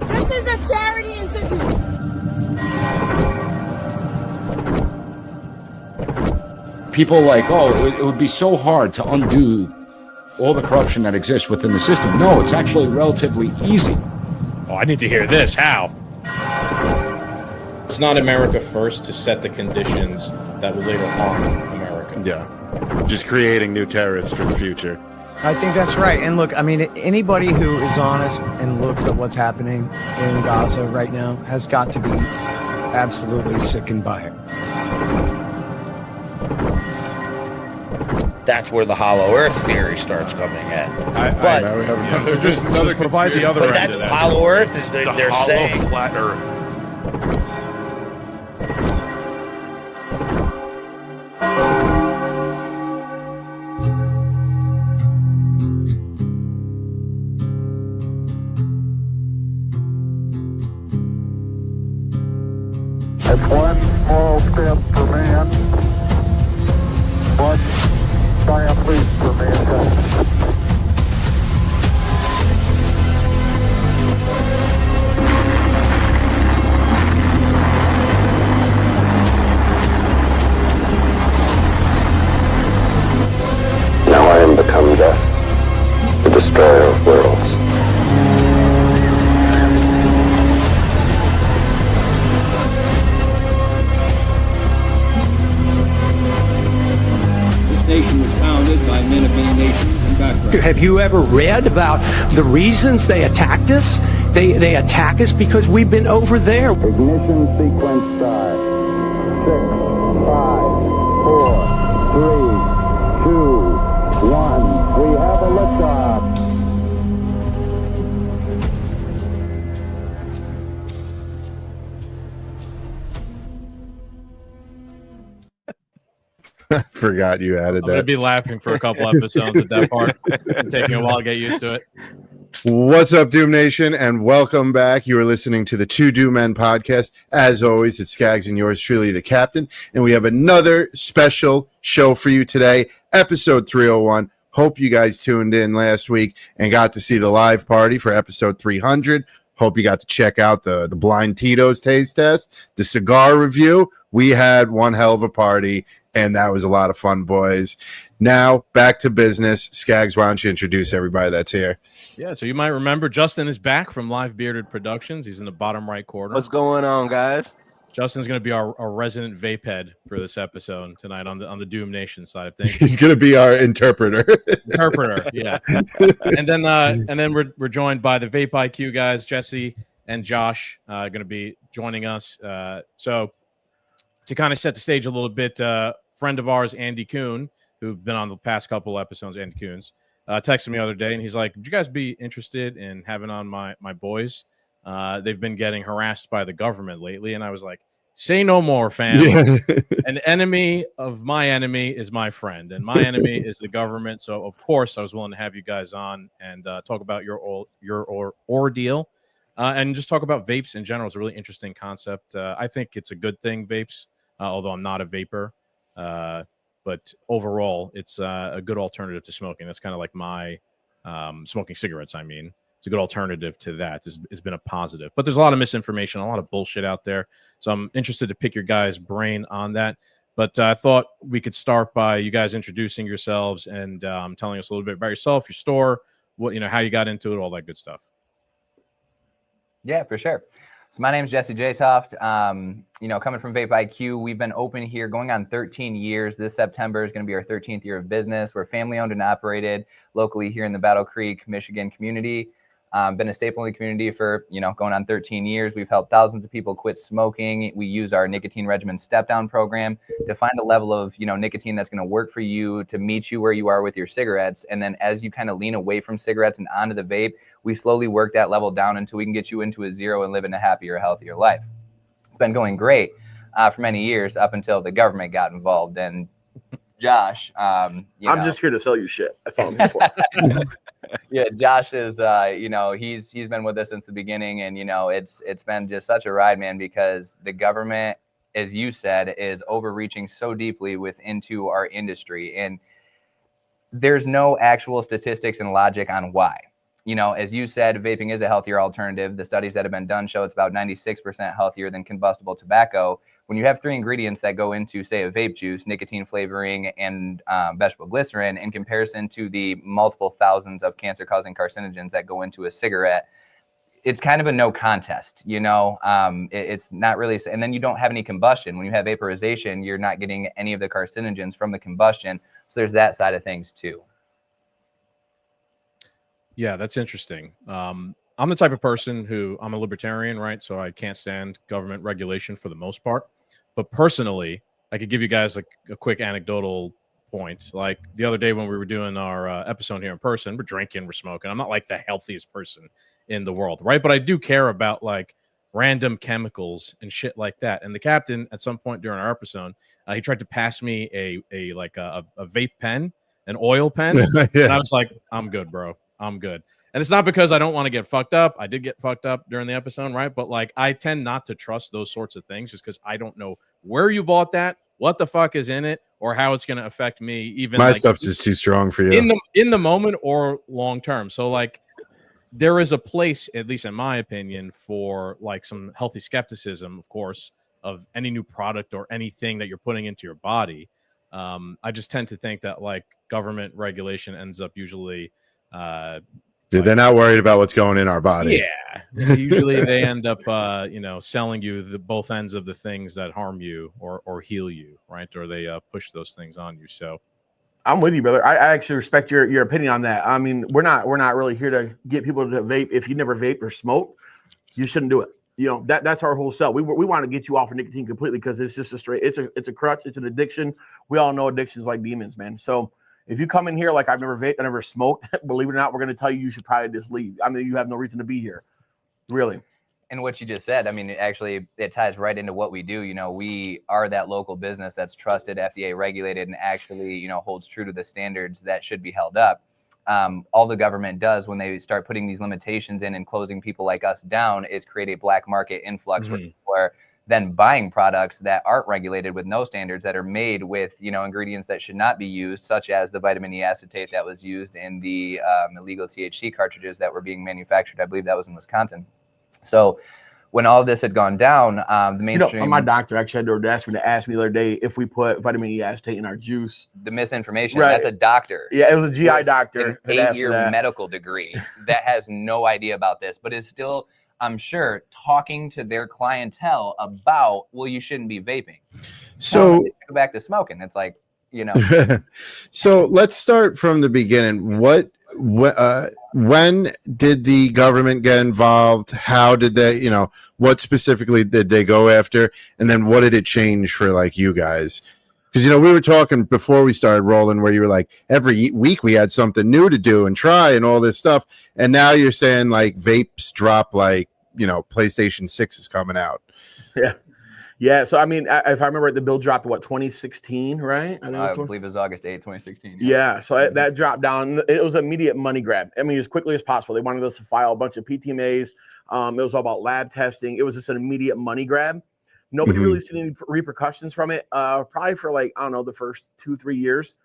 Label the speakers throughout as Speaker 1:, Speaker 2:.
Speaker 1: This is a charity interview.
Speaker 2: People like, oh, it would be so hard to undo all the corruption that exists within the system. No, it's actually relatively easy.
Speaker 3: Oh, I need to hear this. How?
Speaker 4: It's not America first to set the conditions that will later harm America.
Speaker 5: Yeah, just creating new terrorists for the future.
Speaker 6: I think that's right. And look, I mean, anybody who is honest and looks at what's happening in Gaza right now has got to be absolutely sickened by it.
Speaker 7: That's where the hollow earth theory starts coming in.
Speaker 5: But now we have another, just another
Speaker 3: provide the other end of that.
Speaker 7: Hollow earth is they're
Speaker 3: hollow
Speaker 7: saying
Speaker 3: flat earth.
Speaker 8: It's one small step for man, one giant leap for mankind.
Speaker 9: Now I am become death, the destroyer of worlds.
Speaker 10: Nation was founded by men of many nations and backgrounds.
Speaker 11: Have you ever read about the reasons they attacked us? They attack us because we've been over there.
Speaker 8: Ignition sequence start. 6, 5, 4, 3, 2, 1. We have a liftoff.
Speaker 5: I forgot you added
Speaker 3: I'm going to
Speaker 5: that.
Speaker 3: be laughing for a couple episodes at that part. It's taking a while to get used to it.
Speaker 5: What's up, Doom Nation, and welcome back. You are listening to the Two Doom Men podcast. As always, it's Skaggs and yours truly, the captain, and we have another special show for you today, episode 301. Hope you guys tuned in last week and got to see the live party for episode 300. Hope you got to check out the Blind Tito's taste test, the cigar review. We had one hell of a party, and that was a lot of fun, boys. Now, back to business. Skaggs, why don't you introduce everybody that's here?
Speaker 3: Yeah, so you might remember Justin is back from Live Bearded Productions. He's in the bottom right corner.
Speaker 12: What's going on, guys?
Speaker 3: Justin's going to be our resident vape head for this episode tonight on the Doom Nation side of things.
Speaker 5: He's going to be our interpreter.
Speaker 3: Yeah. And then we're joined by the VapeIQ guys, Jesse and Josh, going to be joining us. So to kind of set the stage a little bit, friend of ours, Andy Kuhn, who's been on the past couple episodes, Andy Kuhn's, texted me the other day, and he's like, would you guys be interested in having on my boys? They've been getting harassed by the government lately. And I was like, say no more, fam. Yeah. An enemy of my enemy is my friend, and my enemy is the government. So, of course, I was willing to have you guys on and talk about your ordeal and just talk about vapes in general. It's a really interesting concept. I think it's a good thing, vapes, although I'm not a vapor. But overall, it's a good alternative to smoking. That's kind of like my smoking cigarettes, I mean. It's a good alternative to that. It's been a positive. But there's a lot of misinformation, a lot of bullshit out there. So I'm interested to pick your guys' brain on that. But I thought we could start by you guys introducing yourselves and telling us a little bit about yourself, your store, how you got into it, all that good stuff.
Speaker 13: Yeah, for sure. So my name is Jesse Jaytoft. Coming from VapeIQ, we've been open here going on 13 years. This September is going to be our 13th year of business. We're family owned and operated locally here in the Battle Creek, Michigan community. Been a staple in the community for, going on 13 years. We've helped thousands of people quit smoking. We use our nicotine regimen step down program to find a level of, nicotine that's going to work for you, to meet you where you are with your cigarettes. And then as you kind of lean away from cigarettes and onto the vape, we slowly work that level down until we can get you into a zero and living a happier, healthier life. It's been going great for many years up until the government got involved. And Josh,
Speaker 12: I'm just here to sell you shit. That's all I'm here for.
Speaker 13: Yeah, Josh is, he's been with us since the beginning, and it's been just such a ride, man, because the government, as you said, is overreaching so deeply into our industry. And there's no actual statistics and logic on why. You know, as you said, vaping is a healthier alternative. The studies that have been done show it's about 96% healthier than combustible tobacco. When you have 3 ingredients that go into, say, a vape juice, nicotine flavoring and vegetable glycerin, in comparison to the multiple thousands of cancer-causing carcinogens that go into a cigarette, it's kind of a no contest, you know. It's not really, and then you don't have any combustion. When you have vaporization, you're not getting any of the carcinogens from the combustion. So there's that side of things too.
Speaker 3: Yeah, that's interesting. I'm the type of person who, I'm a libertarian, right? So I can't stand government regulation for the most part. But personally, I could give you guys like a quick anecdotal point. Like the other day when we were doing our episode here in person, we're drinking, we're smoking. I'm not like the healthiest person in the world, right? But I do care about like random chemicals and shit like that. And the captain, at some point during our episode, he tried to pass me a vape pen, an oil pen.
Speaker 5: Yeah.
Speaker 3: And I was like, I'm good, bro. I'm good. And it's not because I don't want to get fucked up. I did get fucked up during the episode, right? But like, I tend not to trust those sorts of things just because I don't know where you bought that, what the fuck is in it, or how it's going to affect me. Even
Speaker 5: my
Speaker 3: like,
Speaker 5: stuff's just too strong for you
Speaker 3: in the moment or long term. So like, there is a place, at least in my opinion, for like some healthy skepticism, of course, of any new product or anything that you're putting into your body. I just tend to think that like government regulation ends up usually.
Speaker 5: Dude, they're not worried about what's going in our body.
Speaker 3: Yeah, usually they end up, selling you the both ends of the things that harm you or heal you, right? Or they push those things on you. So,
Speaker 12: I'm with you, brother. I actually respect your opinion on that. I mean, we're not really here to get people to vape. If you never vape or smoke, you shouldn't do it. You know, that's our whole sell. We want to get you off of nicotine completely because it's just it's a crutch. It's an addiction. We all know addictions like demons, man. So if you come in here like I've never vaped, I never smoked, believe it or not, we're going to tell you should probably just leave. I mean, you have no reason to be here, really.
Speaker 13: And what you just said, I mean, it ties right into what we do. You know, we are that local business that's trusted, FDA regulated, and actually, you know, holds true to the standards that should be held up. All the government does when they start putting these limitations in and closing people like us down is create a black market influx where people are then buying products that aren't regulated with no standards, that are made with, you know, ingredients that should not be used, such as the vitamin E acetate that was used in the illegal THC cartridges that were being manufactured. I believe that was in Wisconsin. So when all of this had gone down, the mainstream...
Speaker 12: You know, my doctor actually had to ask me the other day if we put vitamin E acetate in our juice.
Speaker 13: The misinformation, right. That's a doctor.
Speaker 12: Yeah, it was a GI doctor.
Speaker 13: An 8-year medical degree that has no idea about this, but is still, I'm sure, talking to their clientele about, well, you shouldn't be vaping.
Speaker 5: So
Speaker 13: go back to smoking. It's like, you know.
Speaker 5: So let's start from the beginning. When did the government get involved? How did they, you know, what specifically did they go after? And then what did it change for like you guys? Because, you know, we were talking before we started rolling where you were like, every week we had something new to do and try and all this stuff. And now you're saying like vapes drop, like, you know, PlayStation 6 is coming out.
Speaker 12: Yeah. Yeah, so I mean, if I remember, the bill dropped what, 2016, right?
Speaker 13: I believe it was August 8th, 2016.
Speaker 12: Yeah, so that dropped down. It was an immediate money grab. I mean, as quickly as possible. They wanted us to file a bunch of PTMAs. It was all about lab testing. It was just an immediate money grab. Nobody really seen any repercussions from it. Probably for like, I don't know, the first 2-3 years.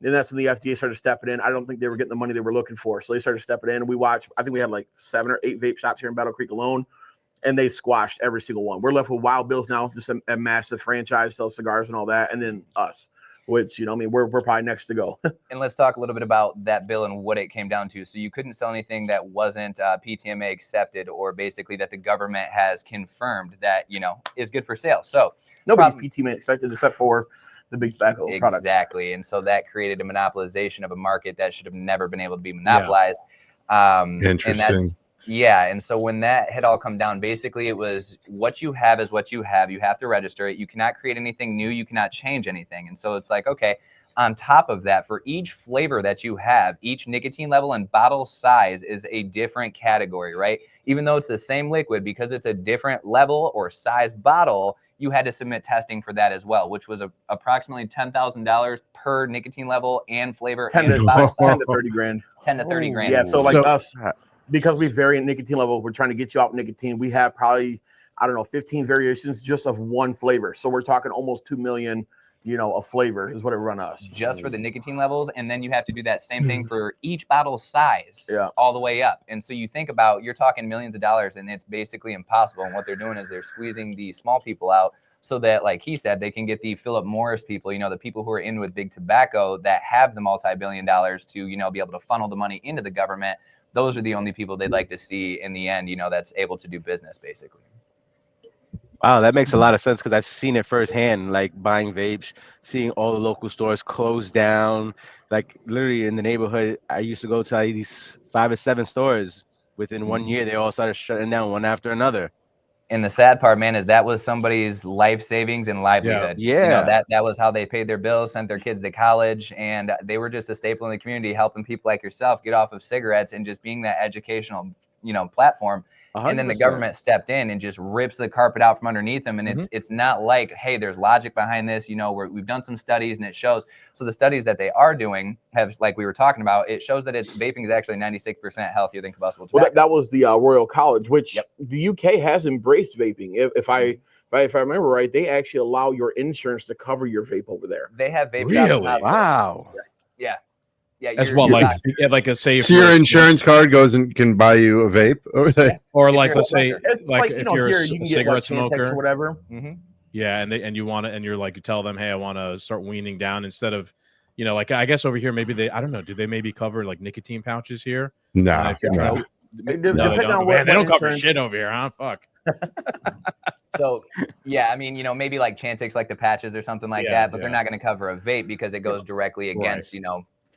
Speaker 12: And that's when the FDA started stepping in. I don't think they were getting the money they were looking for. So they started stepping in. And we watched, I think we had like 7 or 8 vape shops here in Battle Creek alone. And they squashed every single one. We're left with Wild Bill's now, just a massive franchise, sells cigars and all that. And then us, which, you know, I mean, we're probably next to go.
Speaker 13: And let's talk a little bit about that bill and what it came down to. So you couldn't sell anything that wasn't PTMA accepted, or basically that the government has confirmed that, you know, is good for sale. So
Speaker 12: nobody's PTMA accepted except for the big tobacco products.
Speaker 13: Exactly. And so that created a monopolization of a market that should have never been able to be monopolized. Yeah.
Speaker 5: Interesting.
Speaker 13: Yeah, and so when that had all come down, basically it was what you have is what you have. You have to register it. You cannot create anything new. You cannot change anything. And so it's like, okay, on top of that, for each flavor that you have, each nicotine level and bottle size is a different category, right? Even though it's the same liquid, because it's a different level or size bottle, you had to submit testing for that as well, which was approximately $10,000 per nicotine level and flavor.
Speaker 12: 10 to 30 grand.
Speaker 13: 10 to 30 grand.
Speaker 12: Yeah, so like us... Because we vary in nicotine level, we're trying to get you out nicotine. We have probably, I don't know, 15 variations just of one flavor. So we're talking almost 2 million a flavor is what it run us.
Speaker 13: Just for the nicotine levels. And then you have to do that same thing for each bottle size all the way up. And so you think about, you're talking millions of dollars, and it's basically impossible. And what they're doing is they're squeezing the small people out so that, like he said, they can get the Philip Morris people, the people who are in with big tobacco that have the multi-billion dollars to, be able to funnel the money into the government. Those are the only people they'd like to see in the end, that's able to do business, basically.
Speaker 14: Wow, that makes a lot of sense because I've seen it firsthand, like buying vapes, seeing all the local stores close down. Like literally in the neighborhood, I used to go to like these 5 or 7 stores. Within 1 year, they all started shutting down one after another.
Speaker 13: And the sad part, man, is that was somebody's life savings and livelihood.
Speaker 14: Yeah.
Speaker 13: That was how they paid their bills, sent their kids to college, and they were just a staple in the community, helping people like yourself get off of cigarettes and just being that educational, platform. 100%. And then the government stepped in and just rips the carpet out from underneath them. And it's not like, hey, there's logic behind this. We've done some studies and it shows. So the studies that they are doing have, like we were talking about, it shows that vaping is actually 96% healthier than combustible tobacco.
Speaker 12: Well, that was the Royal College, which the UK has embraced vaping. If I remember right, they actually allow your insurance to cover your vape over there.
Speaker 13: They have vape
Speaker 3: really?
Speaker 13: shops.
Speaker 14: Wow.
Speaker 13: Yeah. Yeah,
Speaker 3: as well, like a safe.
Speaker 5: So your insurance card goes and can buy you a vape over there,
Speaker 3: or like let's say,
Speaker 12: it's
Speaker 3: like if you're
Speaker 12: here,
Speaker 3: a
Speaker 12: you can
Speaker 3: cigarette
Speaker 12: get, like,
Speaker 3: smoker
Speaker 12: or whatever.
Speaker 3: Yeah, and you want to, and you're like, you tell them, hey, I want to start weaning down instead of, like I guess over here maybe I don't know, do they maybe cover like nicotine pouches here?
Speaker 5: No,
Speaker 3: no, they don't cover shit over here, huh? Fuck.
Speaker 13: So, yeah, I mean, maybe like Chantix, like the patches or something like that, but they're not going to cover a vape because it goes directly against,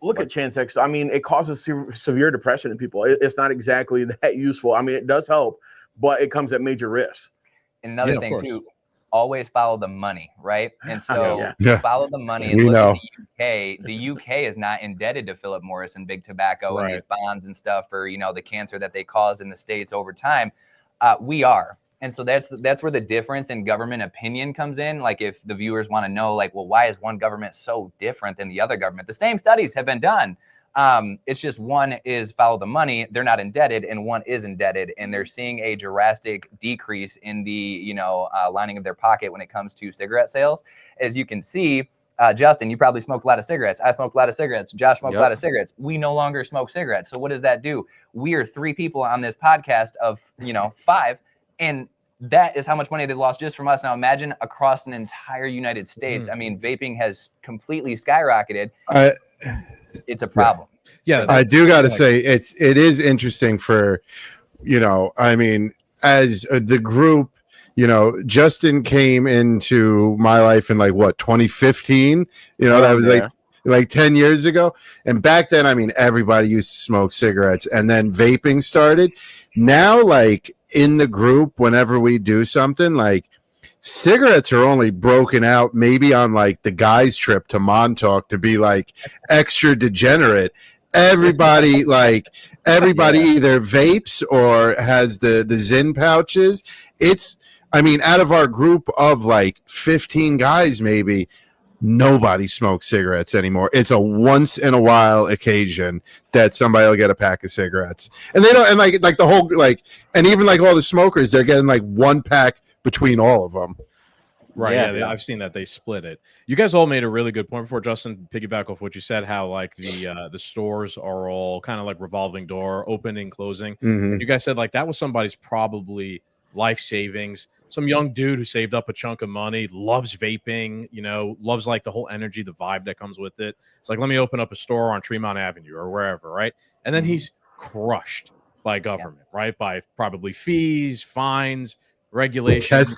Speaker 12: Look at Chantix. I mean, it causes severe depression in people. It's not exactly that useful. I mean, it does help, but it comes at major risks.
Speaker 13: And another thing too, always follow the money, right? And so follow the money. And
Speaker 5: We
Speaker 13: look
Speaker 5: know.
Speaker 13: at the UK. The UK is not indebted to Philip Morris and big tobacco and these bonds and stuff for the cancer that they caused in the States over time. We are. And so that's where the difference in government opinion comes in. Like if the viewers want to know, like, well, why is one government so different than the other government? The same studies have been done. It's just one is follow the money, they're not indebted, and one is indebted, and they're seeing a drastic decrease in the lining of their pocket when it comes to cigarette sales. As you can see, Justin, you probably smoked a lot of cigarettes. I smoked a lot of cigarettes. Josh smoked a lot of cigarettes. We no longer smoke cigarettes. So what does that do? We are 3 people on this podcast of 5. And that is how much money they lost just from us. Now imagine across an entire United States. I mean, vaping has completely skyrocketed. It's a problem.
Speaker 5: Yeah, I do got to say it is interesting for, I mean, as the group, Justin came into my life in 2015. That was like 10 years ago. And back then, I mean, everybody used to smoke cigarettes, and then vaping started. Now, in the group, whenever we do something, cigarettes are only broken out maybe on the guys trip to Montauk to be extra degenerate. Everybody either vapes or has the Zyn pouches. Out of our group of 15 guys, maybe nobody smokes cigarettes anymore. It's a once in a while occasion that somebody will get a pack of cigarettes, and they don't. And the whole and even all the smokers, they're getting 1 pack between all of them.
Speaker 3: Right. Yeah, I've seen that they split it. You guys all made a really good point before, Justin. Piggyback off what you said, how the stores are all kind of revolving door, opening, closing.
Speaker 5: Mm-hmm.
Speaker 3: You guys said that was somebody's probably life savings. Some young dude who saved up a chunk of money, loves vaping, loves the whole energy, the vibe that comes with it. It's let me open up a store on Tremont Avenue or wherever, right? And then he's crushed by government, right? By probably fees, fines, regulations,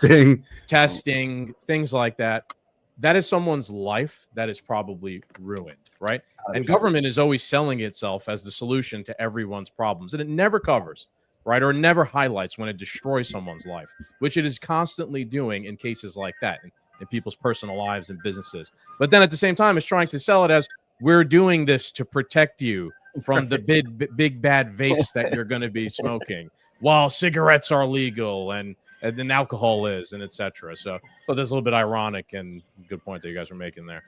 Speaker 3: testing, things like that. That is someone's life that is probably ruined, right? And government is always selling itself as the solution to everyone's problems, and it never covers. Right, or never highlights when it destroys someone's life, which it is constantly doing in cases like that in people's personal lives and businesses. But then at the same time, it's trying to sell it as we're doing this to protect you from the big bad vapes that you're going to be smoking, while cigarettes are legal and then alcohol is, and etc. So that's a little bit ironic and good point that you guys are making there.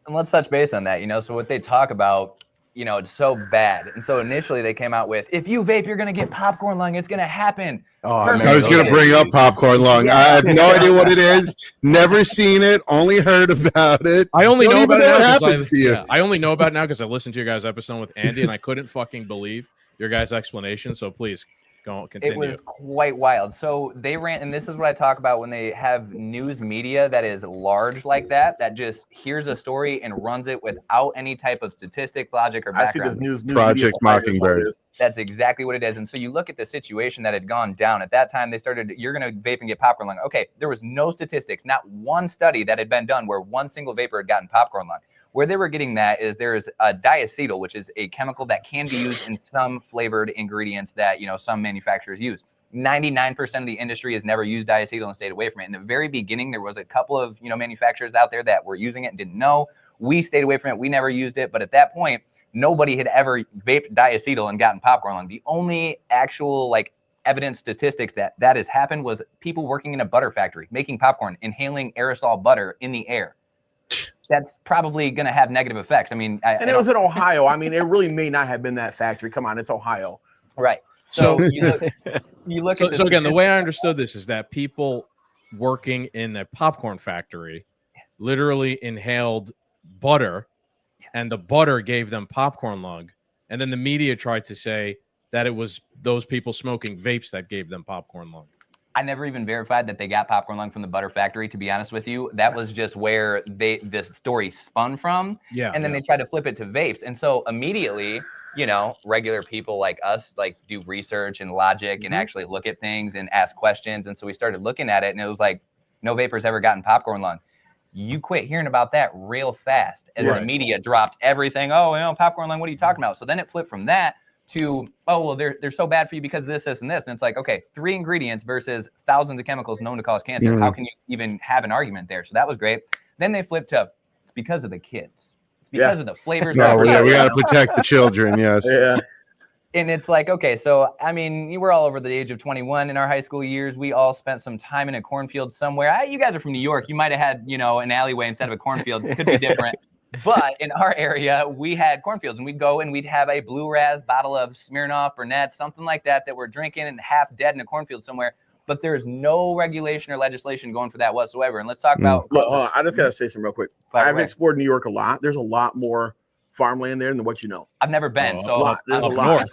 Speaker 13: And let's touch base on that. So what they talk about you know, it's so bad. And so initially they came out with, if you vape, you're going to get popcorn lung. It's going to happen.
Speaker 5: I was going to bring up popcorn lung. I have no idea what it is. Never seen it. Only heard about it.
Speaker 3: I only know about it now
Speaker 5: happens to you.
Speaker 3: I only know about it now because I listened to your guys' episode with Andy, and I couldn't fucking believe your guys' explanation. So please go continue.
Speaker 13: It was quite wild. So they ran, and this is what I talk about when they have news media that is large like that, that just hears a story and runs it without any type of statistics, logic, or background.
Speaker 12: I see this news
Speaker 5: Project Mockingbird.
Speaker 13: That's exactly what it is. And so you look at the situation that had gone down. At that time, they started, you're going to vape and get popcorn lung. Okay, there was no statistics, not one study that had been done where one single vapor had gotten popcorn lung. Where they were getting that is there is a diacetyl, which is a chemical that can be used in some flavored ingredients that, you know, some manufacturers use. 99% of the industry has never used diacetyl and stayed away from it. In the very beginning, there was a couple of, you know, manufacturers out there that were using it and didn't know. We stayed away from it. We never used it. But at that point, nobody had ever vaped diacetyl and gotten popcorn lung. The only actual like evidence statistics that has happened was people working in a butter factory, making popcorn, inhaling aerosol butter in the air. That's probably going to have negative effects. I mean,
Speaker 12: and it was in Ohio. I mean, it really may not have been that factory. Come on, it's Ohio.
Speaker 13: Right. So you look at
Speaker 3: so again, the way I understood this is that people working in a popcorn factory literally inhaled butter, and the butter gave them popcorn lung. And then the media tried to say that it was those people smoking vapes that gave them popcorn lung.
Speaker 13: I never even verified that they got popcorn lung from the butter factory, to be honest with you. That was just where this story spun from.
Speaker 3: Yeah.
Speaker 13: And then they tried to flip it to vapes. And so immediately, you know, regular people like us, like do research and logic and actually look at things and ask questions. And so we started looking at it, and it was like, no vapors ever gotten popcorn lung. You quit hearing about that real fast as the media dropped everything. Oh, you know, popcorn lung, what are you talking about? So then it flipped from that to, oh, well, they're so bad for you because of this, this, and this. And it's like, okay, 3 ingredients versus thousands of chemicals known to cause cancer. How can you even have an argument there? So that was great. Then they flipped to, it's because of the kids. It's because of the flavors.
Speaker 5: No, we got to protect the children, yes.
Speaker 12: Yeah.
Speaker 13: And it's like, okay, so, I mean, you were all over the age of 21 in our high school years. We all spent some time in a cornfield somewhere. You guys are from New York. You might have had, you know, an alleyway instead of a cornfield. It could be different. But in our area, we had cornfields, and we'd go and we'd have a Blue Raz bottle of Smirnoff, Burnett, something like that we're drinking and half dead in a cornfield somewhere. But there's no regulation or legislation going for that whatsoever. And let's talk about.
Speaker 12: Look, I just got to say something real quick. I've explored New York a lot. There's a lot more farmland there than what you know.
Speaker 13: I've never been, so
Speaker 12: there's a lot.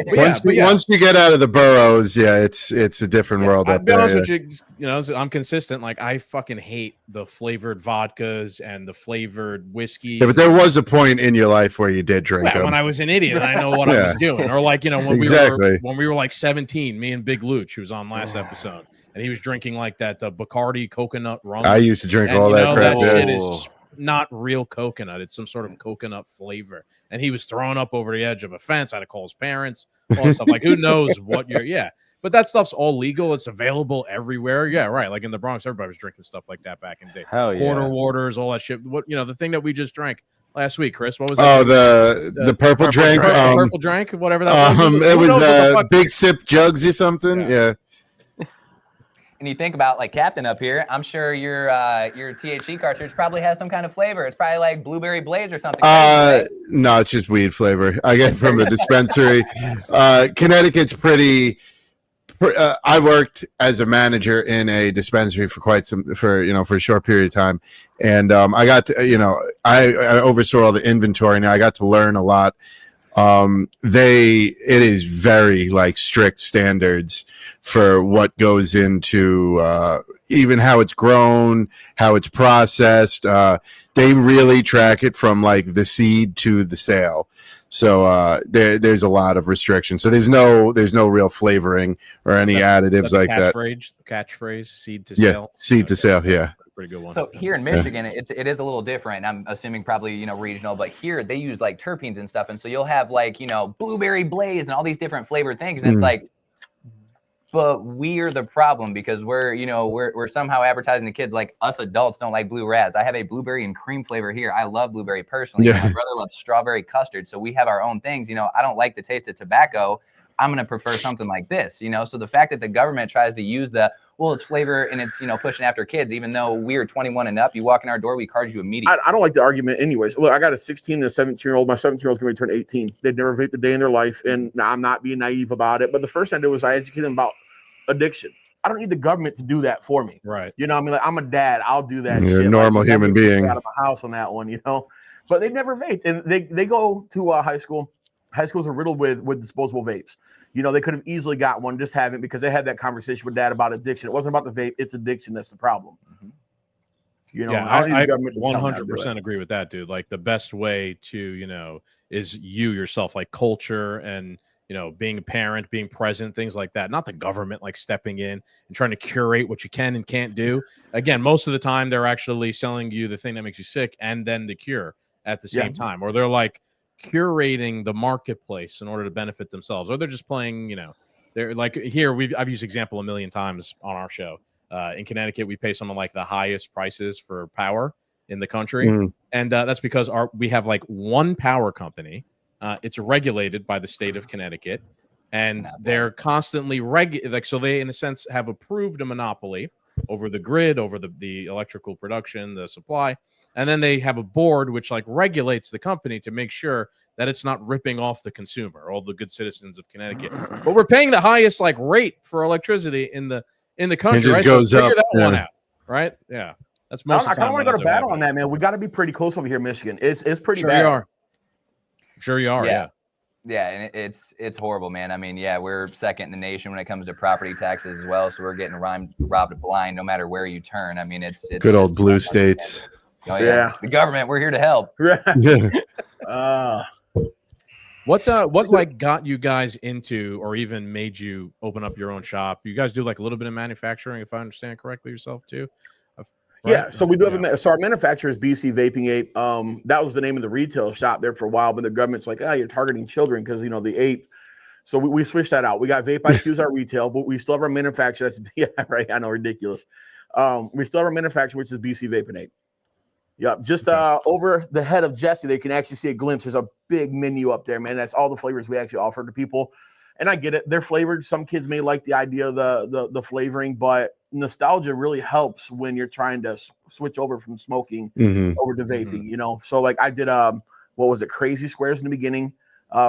Speaker 5: Once you get out of the boroughs, it's a different world
Speaker 3: I'll
Speaker 5: up
Speaker 3: be
Speaker 5: there.
Speaker 3: honest with you, you know, I'm consistent. Like, I fucking hate the flavored vodkas and the flavored whiskey.
Speaker 5: Yeah, but there was a point in your life where you did drink them.
Speaker 3: When I was an idiot and I know what I was doing. Or like, you know, when we were like 17, me and Big Luch, who was on last episode, and he was drinking like that Bacardi coconut rum.
Speaker 5: I used to drink all that crap.
Speaker 3: That shit is not real coconut. It's some sort of coconut flavor. And he was thrown up over the edge of a fence. I had to call his parents, all that stuff. Like, who knows what but that stuff's all legal. It's available everywhere. Yeah, right. Like in the Bronx, everybody was drinking stuff like that back in the day.
Speaker 14: Hell yeah.
Speaker 3: Quarter waters, all that shit. What, you know, the thing that we just drank last week, Chris, what was
Speaker 5: that? Oh, the purple drink.
Speaker 3: Purple drink, whatever that was.
Speaker 5: It was Big Sip Jugs or something. Yeah.
Speaker 13: And you think about like Captain up here, I'm sure your THC cartridge probably has some kind of flavor. It's probably like blueberry blaze or something.
Speaker 5: No, it's just weed flavor. I get it from the dispensary. Connecticut's pretty. I worked as a manager in a dispensary for a short period of time, and I got to, I oversaw all the inventory. And I got to learn a lot. It is very like strict standards for what goes into even how it's grown, how it's processed. They really track it from like the seed to the sale. So there's a lot of restrictions. So there's no real flavoring or any additives like that.
Speaker 3: Catchphrase, seed to sale.
Speaker 5: Seed to sale. Yeah.
Speaker 3: Pretty good one.
Speaker 13: So here in Michigan, it is a little different. I'm assuming probably, regional, but here they use like terpenes and stuff. And so you'll have like, blueberry blaze and all these different flavored things. And it's like, but we are the problem because we're somehow advertising to kids like us adults don't like Blue Raz. I have a blueberry and cream flavor here. I love blueberry personally. Yeah. My brother loves strawberry custard. So we have our own things. I don't like the taste of tobacco. I'm going to prefer something like this, So the fact that the government tries to use well, it's flavor and it's, pushing after kids, even though we're 21 and up. You walk in our door, we card you immediately.
Speaker 12: I don't like the argument anyways. Look, I got a 16 and a 17-year-old. My 17-year-old's going to turn 18. They'd never vaped a day in their life, and I'm not being naive about it. But the first thing I did was I educated them about addiction. I don't need the government to do that for me.
Speaker 3: Right.
Speaker 12: Like, I'm a dad. I'll do that
Speaker 5: You're
Speaker 12: shit.
Speaker 5: a normal human being.
Speaker 12: Out of my house on that one, But they've never vaped. And they go to high school. High schools are riddled with disposable vapes. They could have easily got one, just haven't, because they had that conversation with dad about addiction. It wasn't about the vape. It's addiction. That's the problem.
Speaker 3: I 100% agree with that, dude. Like, the best way to, is you yourself, like culture and, being a parent, being present, things like that. Not the government like stepping in and trying to curate what you can and can't do. Again, most of the time they're actually selling you the thing that makes you sick and then the cure at the same time. Or they're like curating the marketplace in order to benefit themselves. Or they're just playing, they're like, here I've used example a million times on our show. In Connecticut, we pay someone like the highest prices for power in the country. And that's because we have like one power company. It's regulated by the state of Connecticut, and they're constantly so they, in a sense, have approved a monopoly over the grid, over the electrical production, the supply, and then they have a board which like regulates the company to make sure that it's not ripping off the consumer, all the good citizens of Connecticut. But we're paying the highest like rate for electricity in the country.
Speaker 5: It just
Speaker 3: right?
Speaker 5: goes
Speaker 3: so
Speaker 5: up.
Speaker 3: That one out, right? Yeah, that's most.
Speaker 12: I kind of want to go to battle on that, man. We got to be pretty close over here, Michigan. It's pretty
Speaker 3: sure
Speaker 12: bad.
Speaker 3: You are. Sure you are, yeah.
Speaker 13: Yeah, and it's horrible, man. I mean, we're second in the nation when it comes to property taxes as well. So we're getting robbed blind no matter where you turn. I mean, it's
Speaker 5: good old blue states.
Speaker 13: Oh yeah, the government. We're here to help.
Speaker 3: What like got you guys into, or even made you open up your own shop? You guys do like a little bit of manufacturing, if I understand correctly, yourself too.
Speaker 12: Right? Yeah, so we do have so our manufacturer is BC Vaping Ape. That was the name of the retail shop there for a while, but the government's like, you're targeting children because the ape. So we switched that out. We got VapeIQ as our retail, but we still have our manufacturer. That's right. I know, ridiculous. We still have our manufacturer, which is BC Vaping Ape. Yep, just over the head of Jesse, they can actually see a glimpse. There's a big menu up there, man. That's all the flavors we actually offer to people. And I get it. They're flavored. Some kids may like the idea of the flavoring, but nostalgia really helps when you're trying to switch over from smoking over to vaping, So like I did, Crazy Squares in the beginning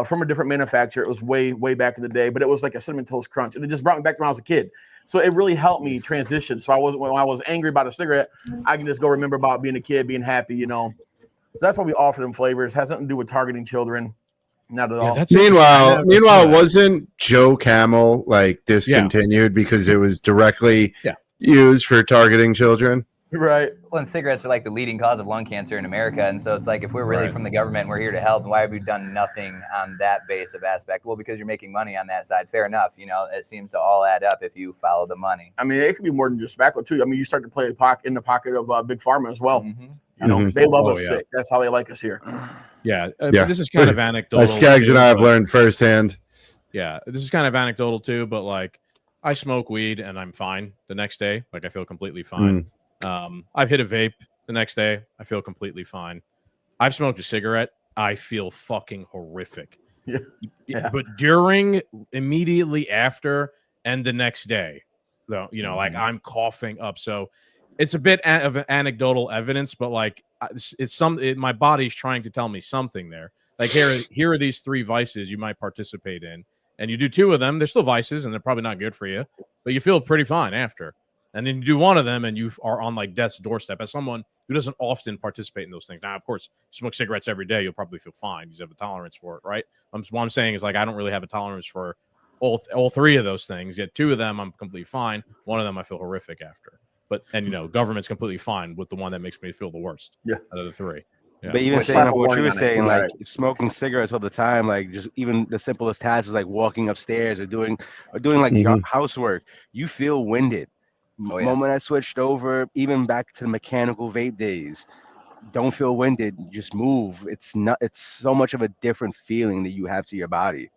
Speaker 12: from a different manufacturer. It was way back in the day, but it was like a Cinnamon Toast Crunch. And it just brought me back to when I was a kid. So it really helped me transition. So when I was angry about a cigarette, I can just go remember about being a kid, being happy, So that's why we offer them flavors. It has nothing to do with targeting children. Not at all.
Speaker 5: Meanwhile, wasn't Joe Camel like discontinued because it was directly used for targeting children?
Speaker 12: Right.
Speaker 13: Well, and cigarettes are like the leading cause of lung cancer in America. And so it's like, if we're really from the government and we're here to help, why have we done nothing on that base of aspect? Well, because you're making money on that side. Fair enough. It seems to all add up if you follow the money.
Speaker 12: I mean, it could be more than just tobacco too. I mean, you start to play in the pocket of Big Pharma as well. They love us sick. That's how they like us here.
Speaker 3: Yeah. This is kind of anecdotal.
Speaker 5: Skaggs and I have learned firsthand.
Speaker 3: Yeah, this is kind of anecdotal too, but like I smoke weed and I'm fine the next day. Like I feel completely fine. I've hit a vape the next day. I feel completely fine. I've smoked a cigarette. I feel fucking horrific. Yeah. But during, immediately after, and the next day, though, like I'm coughing up. So it's a bit of anecdotal evidence, but like my body's trying to tell me something there. Like here are these 3 vices you might participate in, and you do 2 of them. They're still vices, and they're probably not good for you, but you feel pretty fine after. And then you do 1 of them, and you are on like death's doorstep. As someone who doesn't often participate in those things, now of course, you smoke cigarettes every day, you'll probably feel fine. You have a tolerance for it, right? What I'm saying is like I don't really have a tolerance for all 3 of those things. Yet 2 of them, I'm completely fine. 1 of them, I feel horrific after. But government's completely fine with the one that makes me feel the worst. Yeah, out of the 3. Yeah.
Speaker 14: But even saying what you were saying, like smoking cigarettes all the time, like just even the simplest tasks is like walking upstairs or doing like your housework, you feel winded. Moment I switched over, even back to the mechanical vape days, don't feel winded. Just move. It's so much of a different feeling that you have to your body.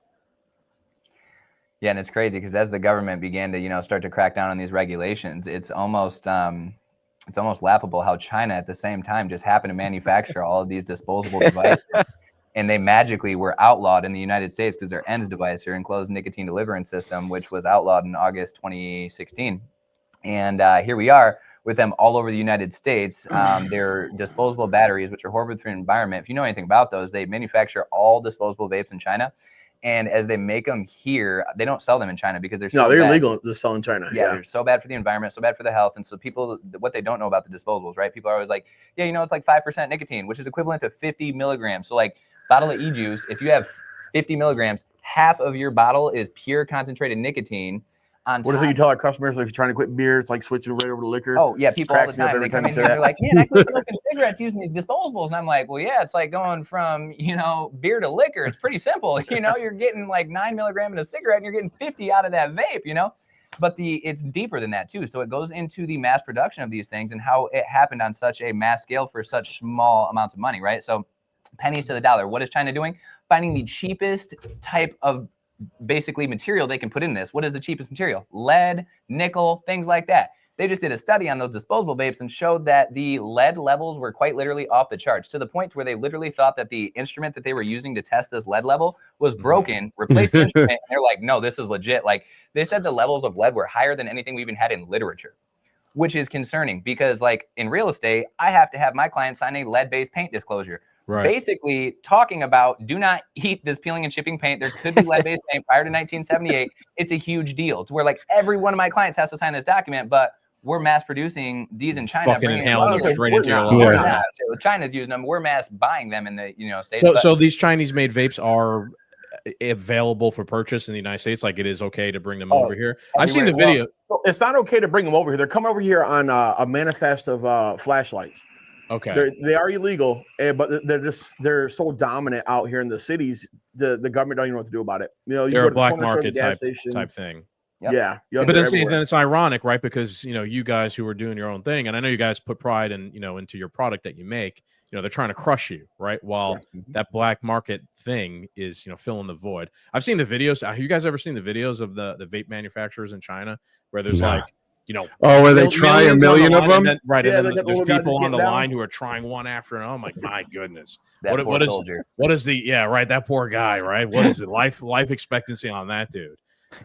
Speaker 13: Yeah, and it's crazy because as the government began to, start to crack down on these regulations, it's almost laughable how China at the same time just happened to manufacture all of these disposable devices, and they magically were outlawed in the United States because their ENDS device, their enclosed nicotine deliverance system, which was outlawed in August 2016. And here we are with them all over the United States. They're disposable batteries, which are horrible for the environment. If you know anything about those, they manufacture all disposable vapes in China. And as they make them here, they don't sell them in China because they're so
Speaker 12: they're
Speaker 13: bad.
Speaker 12: illegal to sell in China.
Speaker 13: Yeah, they're so bad for the environment, so bad for the health. And so people, what they don't know about the disposables, right? People are always like, yeah, it's like 5% nicotine, which is equivalent to 50 milligrams. So like bottle of e-juice, if you have 50 milligrams, half of your bottle is pure concentrated nicotine.
Speaker 12: What is it you tell our customers if you're trying to quit beer? It's like switching right over to liquor.
Speaker 13: Oh yeah, people all the time. They come in here and they're like, man, I quit smoking cigarettes using these disposables. And I'm like, well, yeah, it's like going from, beer to liquor. It's pretty simple. You're getting like 9 milligrams in a cigarette and you're getting 50 out of that vape, But it's deeper than that too. So it goes into the mass production of these things and how it happened on such a mass scale for such small amounts of money, right? So pennies to the dollar. What is China doing? Finding the cheapest type of basically material they can put in this. What is the cheapest material? Lead, nickel, things like that. They just did a study on those disposable vapes and showed that the lead levels were quite literally off the charts, to the point where they literally thought that the instrument that they were using to test this lead level was broken, replaced the instrument, and they're like, no, this is legit. Like, they said the levels of lead were higher than anything we even had in literature, which is concerning because, like, in real estate, I have to have my client sign a lead-based paint disclosure. Right. Basically talking about do not eat this peeling and chipping paint. There could be lead-based paint prior to 1978. It's a huge deal to where like every one of my clients has to sign this document, but we're mass producing these in China.
Speaker 3: Fucking inhaling them straight into your lungs.
Speaker 13: Yeah. So China's using them. We're mass buying them in the States.
Speaker 3: So these Chinese-made vapes are available for purchase in the United States. Like it is okay to bring them over here. I've seen the video.
Speaker 12: Well, it's not okay to bring them over here. They're coming over here on a manifest of flashlights.
Speaker 3: Okay.
Speaker 12: They are illegal, but they're so dominant out here in the cities. The government don't even know what to do about it.
Speaker 3: They're a black market type thing.
Speaker 12: Yep. Yeah.
Speaker 3: But then it's ironic, right? Because you guys who are doing your own thing, and I know you guys put pride into your product that you make. They're trying to crush you, right? While that black market thing is filling the void. I've seen the videos. Have you guys ever seen the videos of the vape manufacturers in China where there's
Speaker 5: where they try a million of them,
Speaker 3: right? And then there's people on the line who are trying one after another. I'm like, my goodness, what is that poor guy, right? What is it? Life expectancy on that dude?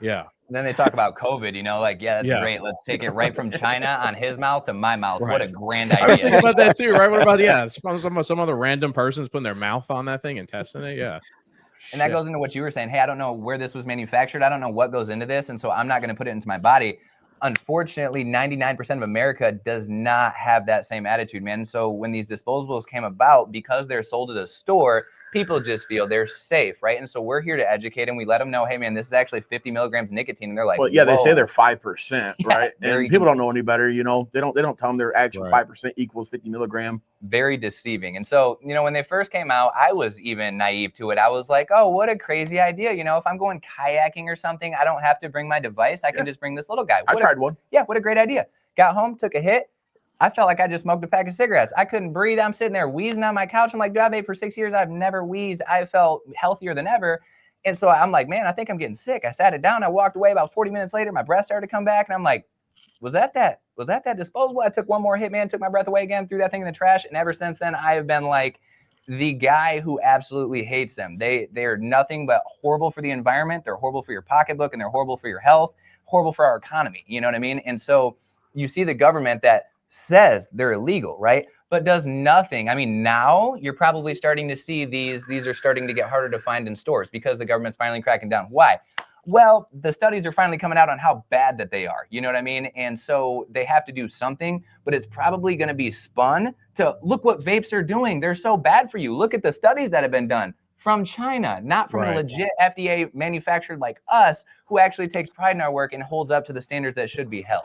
Speaker 3: Yeah.
Speaker 13: And then they talk about COVID, that's great. Let's take it right from China on his mouth to my mouth. Right. What a grand idea.
Speaker 3: I was thinking about that too, right? What about some other random person's putting their mouth on that thing and testing it? Yeah.
Speaker 13: And that goes into what you were saying. Hey, I don't know where this was manufactured. I don't know what goes into this, and so I'm not going to put it into my body. Unfortunately, 99% of America does not have that same attitude, man. So when these disposables came about, because they're sold at a store, people just feel they're safe, right? And so we're here to educate them. We let them know, hey, man, this is actually 50 milligrams of nicotine. And they're like,
Speaker 12: well, yeah, whoa. They say they're 5%, right? And people don't know any better, They don't tell them their actual 5% equals 50 milligram.
Speaker 13: Very deceiving. And so, when they first came out, I was even naive to it. I was like, oh, what a crazy idea. If I'm going kayaking or something, I don't have to bring my device. I can just bring this little guy.
Speaker 12: I tried one.
Speaker 13: Yeah, what a great idea. Got home, took a hit. I felt like I just smoked a pack of cigarettes. I couldn't breathe. I'm sitting there wheezing on my couch. I'm like, dude, I've vaped for 6 years. I've never wheezed. I felt healthier than ever. And so I'm like, man, I think I'm getting sick. I sat it down. I walked away. About 40 minutes later, my breath started to come back. And I'm like, was that disposable? I took one more hit, man, took my breath away again, threw that thing in the trash. And ever since then, I have been like the guy who absolutely hates them. They're nothing but horrible for the environment. They're horrible for your pocketbook, and they're horrible for your health, horrible for our economy. You know what I mean? And so you see the government that says they're illegal, right? But does nothing. I mean, now you're probably starting to see these are starting to get harder to find in stores because the government's finally cracking down. Why? Well, the studies are finally coming out on how bad that they are. You know what I mean? And so they have to do something, but it's probably going to be spun to look what vapes are doing. They're so bad for you. Look at the studies that have been done from China, not from a legit FDA manufactured like us, who actually takes pride in our work and holds up to the standards that should be held.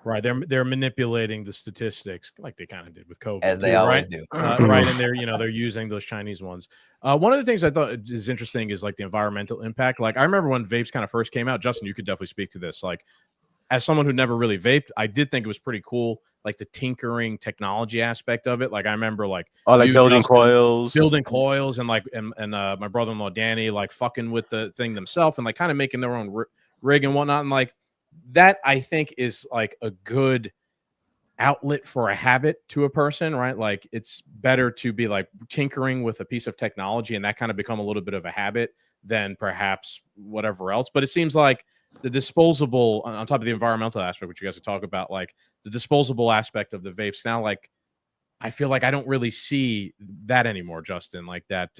Speaker 3: Right, they're manipulating the statistics like they kind of did with COVID,
Speaker 13: as they always do.
Speaker 3: Right, and they're using those Chinese ones. One of the things I thought is interesting is like the environmental impact. Like I remember when vapes kind of first came out. Justin, you could definitely speak to this. Like as someone who never really vaped, I did think it was pretty cool, like the tinkering technology aspect of it. Like I remember like
Speaker 14: building coils,
Speaker 3: and my brother-in-law Danny like fucking with the thing themselves and like kind of making their own rig and whatnot, and like. That I think is like a good outlet for a habit to a person, right? Like it's better to be like tinkering with a piece of technology and that kind of become a little bit of a habit than perhaps whatever else. But it seems like the disposable on top of the environmental aspect, which you guys could talk about, like the disposable aspect of the vapes. Now, like I feel like I don't really see that anymore, Justin. Like that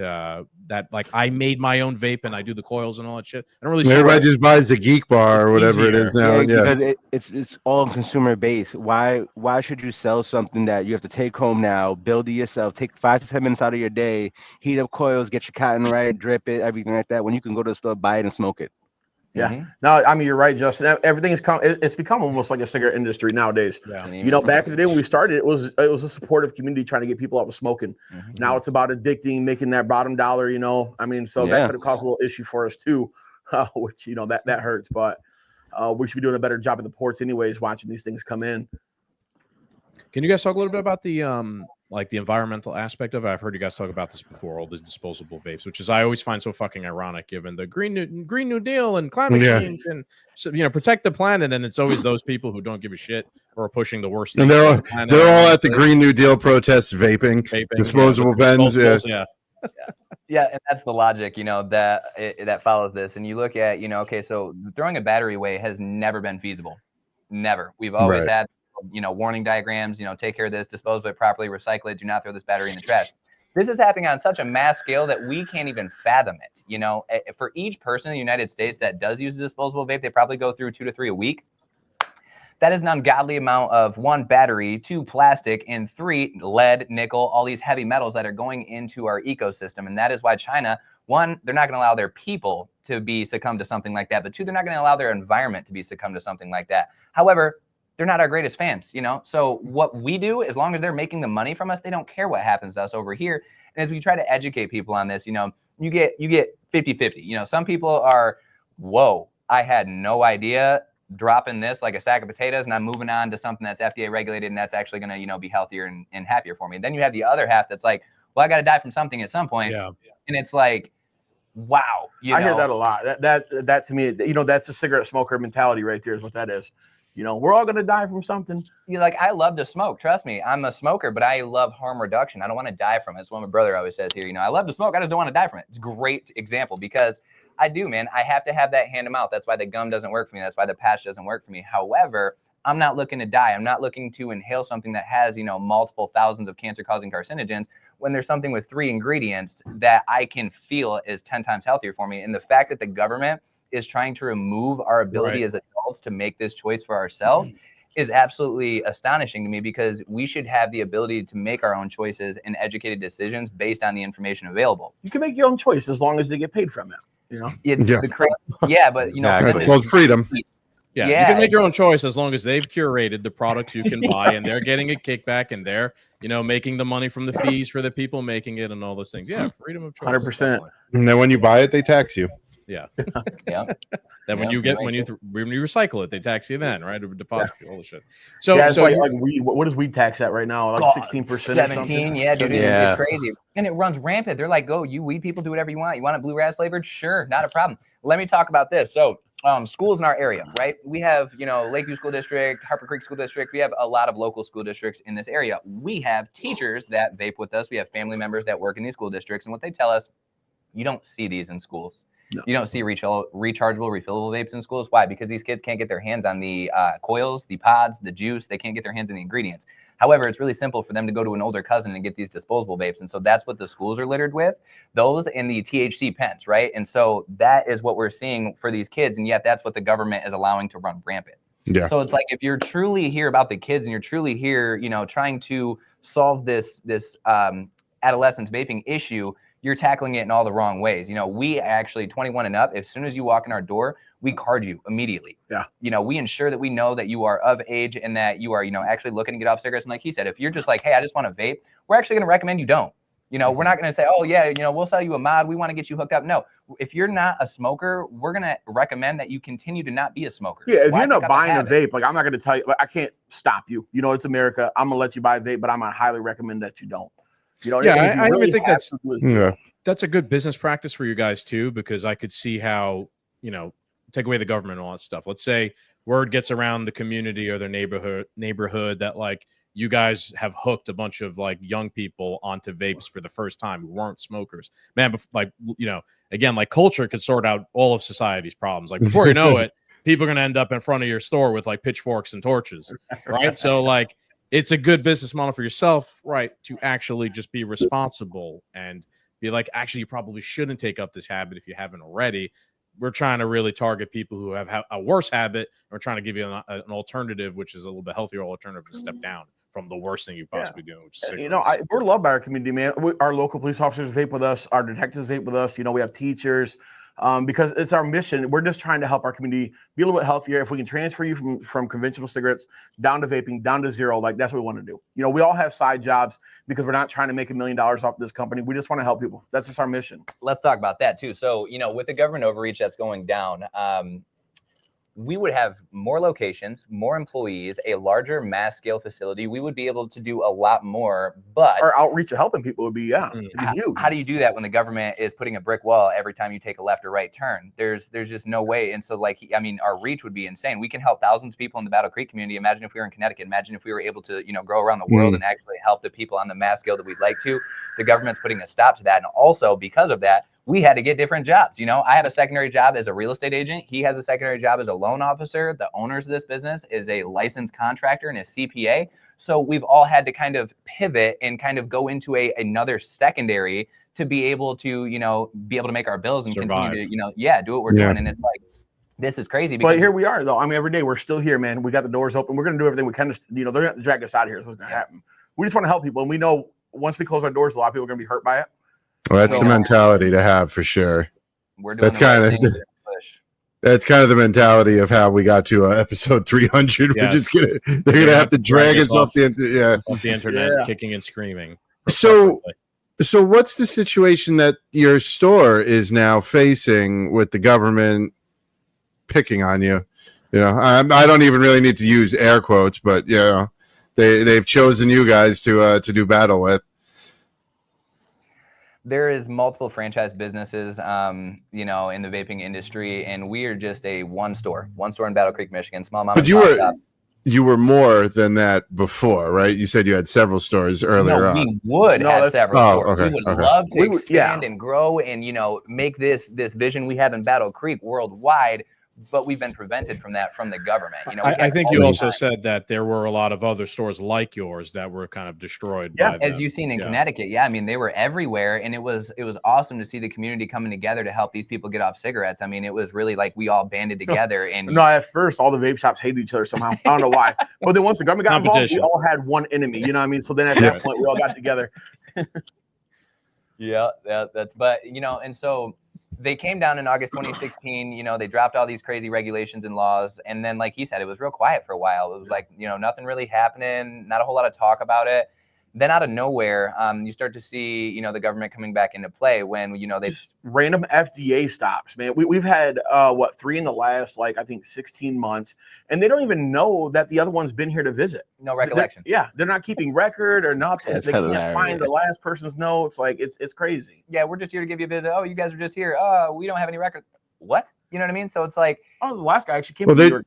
Speaker 3: like I made my own vape and I do the coils and all that shit. I don't really see
Speaker 5: everybody just buys the Geek Bar or whatever it is now.
Speaker 14: Because it's all consumer based. Why should you sell something that you have to take home now, build it yourself, take 5 to 10 minutes out of your day, heat up coils, get your cotton right, drip it, everything like that, when you can go to the store, buy it, and smoke it?
Speaker 12: Yeah, no, I mean, you're right, Justin. Everything is it's become almost like a cigarette industry nowadays.
Speaker 3: Yeah.
Speaker 12: You know, back in the day when we started, it was a supportive community trying to get people out of smoking. Now it's about addicting, making that bottom dollar. You know, I mean, so that could have caused a little issue for us too, which you know that hurts. But we should be doing a better job in the ports, anyways, watching these things come in.
Speaker 3: Can you guys talk a little bit about the like the environmental aspect of it? I've heard you guys talk about this before, all these disposable vapes, which is I always find so fucking ironic given the Green New Deal and climate change and so, you know, protect the planet, and it's always those people who don't give a shit or are pushing the worst.
Speaker 5: And they're all at the Green New Deal protests, vaping disposable pens.
Speaker 13: Yeah, and that's the logic, you know, that follows this. And you look at, you know, okay, so throwing a battery away has never been feasible. Never. We've always had, you know, warning diagrams, you know, take care of this, dispose of it properly, recycle it, do not throw this battery in the trash. This is happening on such a mass scale that we can't even fathom it. You know, for each person in the United States that does use a disposable vape, they probably go through 2 to 3 a week. That is an ungodly amount of 1, battery, 2, plastic, and 3, lead, nickel, all these heavy metals that are going into our ecosystem. And that is why China, 1, they're not going to allow their people to be succumb to something like that. But 2, they're not going to allow their environment to be succumb to something like that. However, they're not our greatest fans, you know? So what we do, as long as they're making the money from us, they don't care what happens to us over here. And as we try to educate people on this, you know, you get 50-50. You know, some people are, whoa, I had no idea, dropping this like a sack of potatoes, and I'm moving on to something that's FDA regulated and that's actually going to, you know, be healthier and happier for me. And then you have the other half that's like, well, I got to die from something at some point. Yeah. And it's like, wow. I
Speaker 12: hear that a lot. That to me, you know, that's the cigarette smoker mentality right there is what that is. You know, we're all going to die from something.
Speaker 13: You're like, I love to smoke. Trust me, I'm a smoker, but I love harm reduction. I don't want to die from it. It's what my brother always says here. You know, I love to smoke. I just don't want to die from it. It's a great example because I do, man. I have to have that hand to mouth. That's why the gum doesn't work for me. That's why the patch doesn't work for me. However, I'm not looking to die. I'm not looking to inhale something that has, you know, multiple thousands of cancer-causing carcinogens when there's something with 3 ingredients that I can feel is 10 times healthier for me. And the fact that the government is trying to remove our ability as adults to make this choice for ourselves is absolutely astonishing to me, because we should have the ability to make our own choices and educated decisions based on the information available.
Speaker 12: You can make your own choice as long as they get paid from it. You know,
Speaker 13: it's but you know,
Speaker 5: well, freedom.
Speaker 3: Yeah, you can make your own choice as long as they've curated the products you can buy and they're getting a kickback and they're, you know, making the money from the fees for the people making it and all those things. Yeah, freedom of choice.
Speaker 12: 100%.
Speaker 5: And then when you buy it, they tax you.
Speaker 3: Yeah. Then when you recycle it, they tax you then, right? Or deposit you, all the shit. So
Speaker 12: yeah, so like weed, what does weed tax at right now? Like 16%,
Speaker 13: 17. Yeah, dude, it's crazy, and it runs rampant. They're like, "Go, you weed people, do whatever you want. You want it bluegrass flavored? Sure, not a problem." Let me talk about this. So, schools in our area, right? We have, you know, Lakeview School District, Harper Creek School District. We have a lot of local school districts in this area. We have teachers that vape with us. We have family members that work in these school districts, and what they tell us, you don't see these in schools. No. You don't see rechargeable, refillable vapes in schools. Why? Because these kids can't get their hands on the coils, the pods, the juice. They can't get their hands on the ingredients. However, it's really simple for them to go to an older cousin and get these disposable vapes. And so that's what the schools are littered with, those and the THC pens, right? And so that is what we're seeing for these kids. And yet that's what the government is allowing to run rampant. Yeah. So it's like, if you're truly here about the kids and you're truly here, you know, trying to solve this adolescent vaping issue, you're tackling it in all the wrong ways. You know, we actually 21 and up, as soon as you walk in our door, we card you immediately. Yeah. You know, we ensure that we know that you are of age and that you are, you know, actually looking to get off cigarettes. And like he said, if you're just like, hey, I just want to vape, we're actually going to recommend you don't. You know, we're not going to say, oh yeah, you know, we'll sell you a mod. We want to get you hooked up. No, if you're not a smoker, we're going to recommend that you continue to not be a smoker.
Speaker 12: Yeah. If you're not buying a vape, like I'm not going to tell you, like, I can't stop you. You know, it's America. I'm going to let you buy a vape, but I'm going to highly recommend that you don't. You know,
Speaker 3: yeah, I really think that's a good business practice for you guys too, because I could see how, you know, take away the government and all that stuff. Let's say word gets around the community or their neighborhood that like you guys have hooked a bunch of like young people onto vapes for the first time who weren't smokers. Man, like, you know, again, like culture could sort out all of society's problems. Like before you know it, people are going to end up in front of your store with like pitchforks and torches, right? So like, it's a good business model for yourself, right? To actually just be responsible and be like, actually, you probably shouldn't take up this habit if you haven't already. We're trying to really target people who have a worse habit. We're trying to give you an alternative, which is a little bit healthier alternative to step down from the worst thing you possibly do, which is cigarettes.
Speaker 12: You know, we're loved by our community, man. Our local police officers vape with us. Our detectives vape with us. You know, we have teachers because it's our mission. We're just trying to help our community be a little bit healthier. If we can transfer you from conventional cigarettes down to vaping, down to zero, like that's what we want to do. You know, we all have side jobs because we're not trying to make $1 million off this company. We just want to help people. That's just our mission.
Speaker 13: Let's talk about that too. So, you know, with the government overreach that's going down, we would have more locations, more employees, a larger mass scale facility. We would be able to do a lot more, but
Speaker 12: our outreach of helping people would be, it'd be huge.
Speaker 13: How do you do that when the government is putting a brick wall every time you take a left or right turn? There's just no way. And so like, I mean, our reach would be insane. We can help thousands of people in the Battle Creek community. Imagine if we were in Connecticut. Imagine if we were able to, you know, grow around the world and actually help the people on the mass scale that we'd like to. The government's putting a stop to that. And also because of that, we had to get different jobs. You know, I have a secondary job as a real estate agent. He has a secondary job as a loan officer. The owners of this business is a licensed contractor and a CPA. So we've all had to kind of pivot and kind of go into another secondary to be able to, you know, be able to make our bills and continue to, you know, do what we're doing. And it's like, this is crazy.
Speaker 12: But here we are, though. I mean, every day we're still here, man. We got the doors open. We're going to do everything we can. You know, they're going to drag us out of here. Is what's going to happen. We just want to help people. And we know once we close our doors, a lot of people are going to be hurt by it.
Speaker 5: Well, that's the mentality to have for sure.
Speaker 13: We're doing
Speaker 5: that's kind of the mentality of how we got to episode 300. We're just they're gonna have to drag us off the
Speaker 3: internet, kicking and screaming.
Speaker 5: So what's the situation that your store is now facing with the government picking on you? You know, I don't even really need to use air quotes, but you know, they've chosen you guys to do battle with.
Speaker 13: There is multiple franchise businesses, you know, in the vaping industry, and we are just a one store in Battle Creek, Michigan, small mom. But
Speaker 5: you were more than that before, right? You said you had several stores earlier on.
Speaker 13: We would have several stores.
Speaker 5: Okay,
Speaker 13: we would love to expand and grow and, you know, make this vision we have in Battle Creek worldwide. But we've been prevented from that from the government. You know,
Speaker 3: I think you also said that there were a lot of other stores like yours that were kind of destroyed.
Speaker 13: Yeah, as you've seen in Connecticut. Yeah, I mean, they were everywhere, and it was awesome to see the community coming together to help these people get off cigarettes. I mean, it was really like we all banded together. And
Speaker 12: no, at first all the vape shops hated each other somehow. I don't know why, but then once the government got involved, we all had one enemy. You know what I mean? So then at that point, we all got together.
Speaker 13: But you know, and so. They came down in August 2016, you know, they dropped all these crazy regulations and laws. And then, like he said, it was real quiet for a while. It was like, you know, nothing really happening, not a whole lot of talk about it. Then out of nowhere, you start to see, you know, the government coming back into play when, you know, they
Speaker 12: random FDA stops, man. We've had, 3 in the last, like, I think 16 months. And they don't even know that the other one's been here to visit.
Speaker 13: No recollection.
Speaker 12: They're not keeping record or nothing. They can't find the last person's notes. Like, it's crazy.
Speaker 13: Yeah, we're just here to give you a visit. Oh, you guys are just here. We don't have any record. What? You know what I mean? So it's like.
Speaker 12: Oh, the last guy actually came from New York.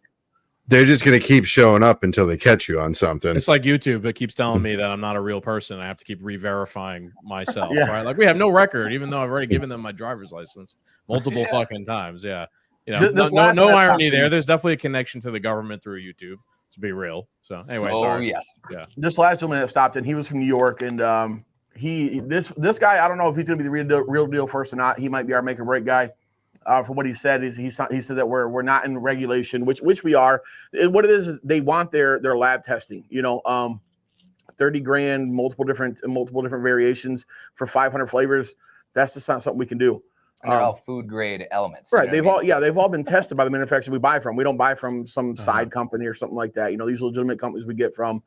Speaker 5: They're just going to keep showing up until they catch you on something.
Speaker 3: It's like YouTube. It keeps telling me that I'm not a real person. I have to keep re-verifying myself. Right? Like we have no record, even though I've already given them my driver's license multiple fucking times. Yeah. You know, no irony there. There's definitely a connection to the government through YouTube. To be real. So anyway, sorry.
Speaker 13: Yes.
Speaker 3: Yeah.
Speaker 12: This last gentleman that stopped in, he was from New York, and this guy, I don't know if he's going to be the real deal first or not. He might be our make or break guy. From what he said he said that we're not in regulation, which we are. What it is they want their lab testing, you know, $30,000, multiple different variations for 500 flavors. That's just not something we can do.
Speaker 13: And they're all food grade elements,
Speaker 12: right? They've all been tested by the manufacturer we buy from. We don't buy from some side company or something like that. You know, these legitimate companies we get from.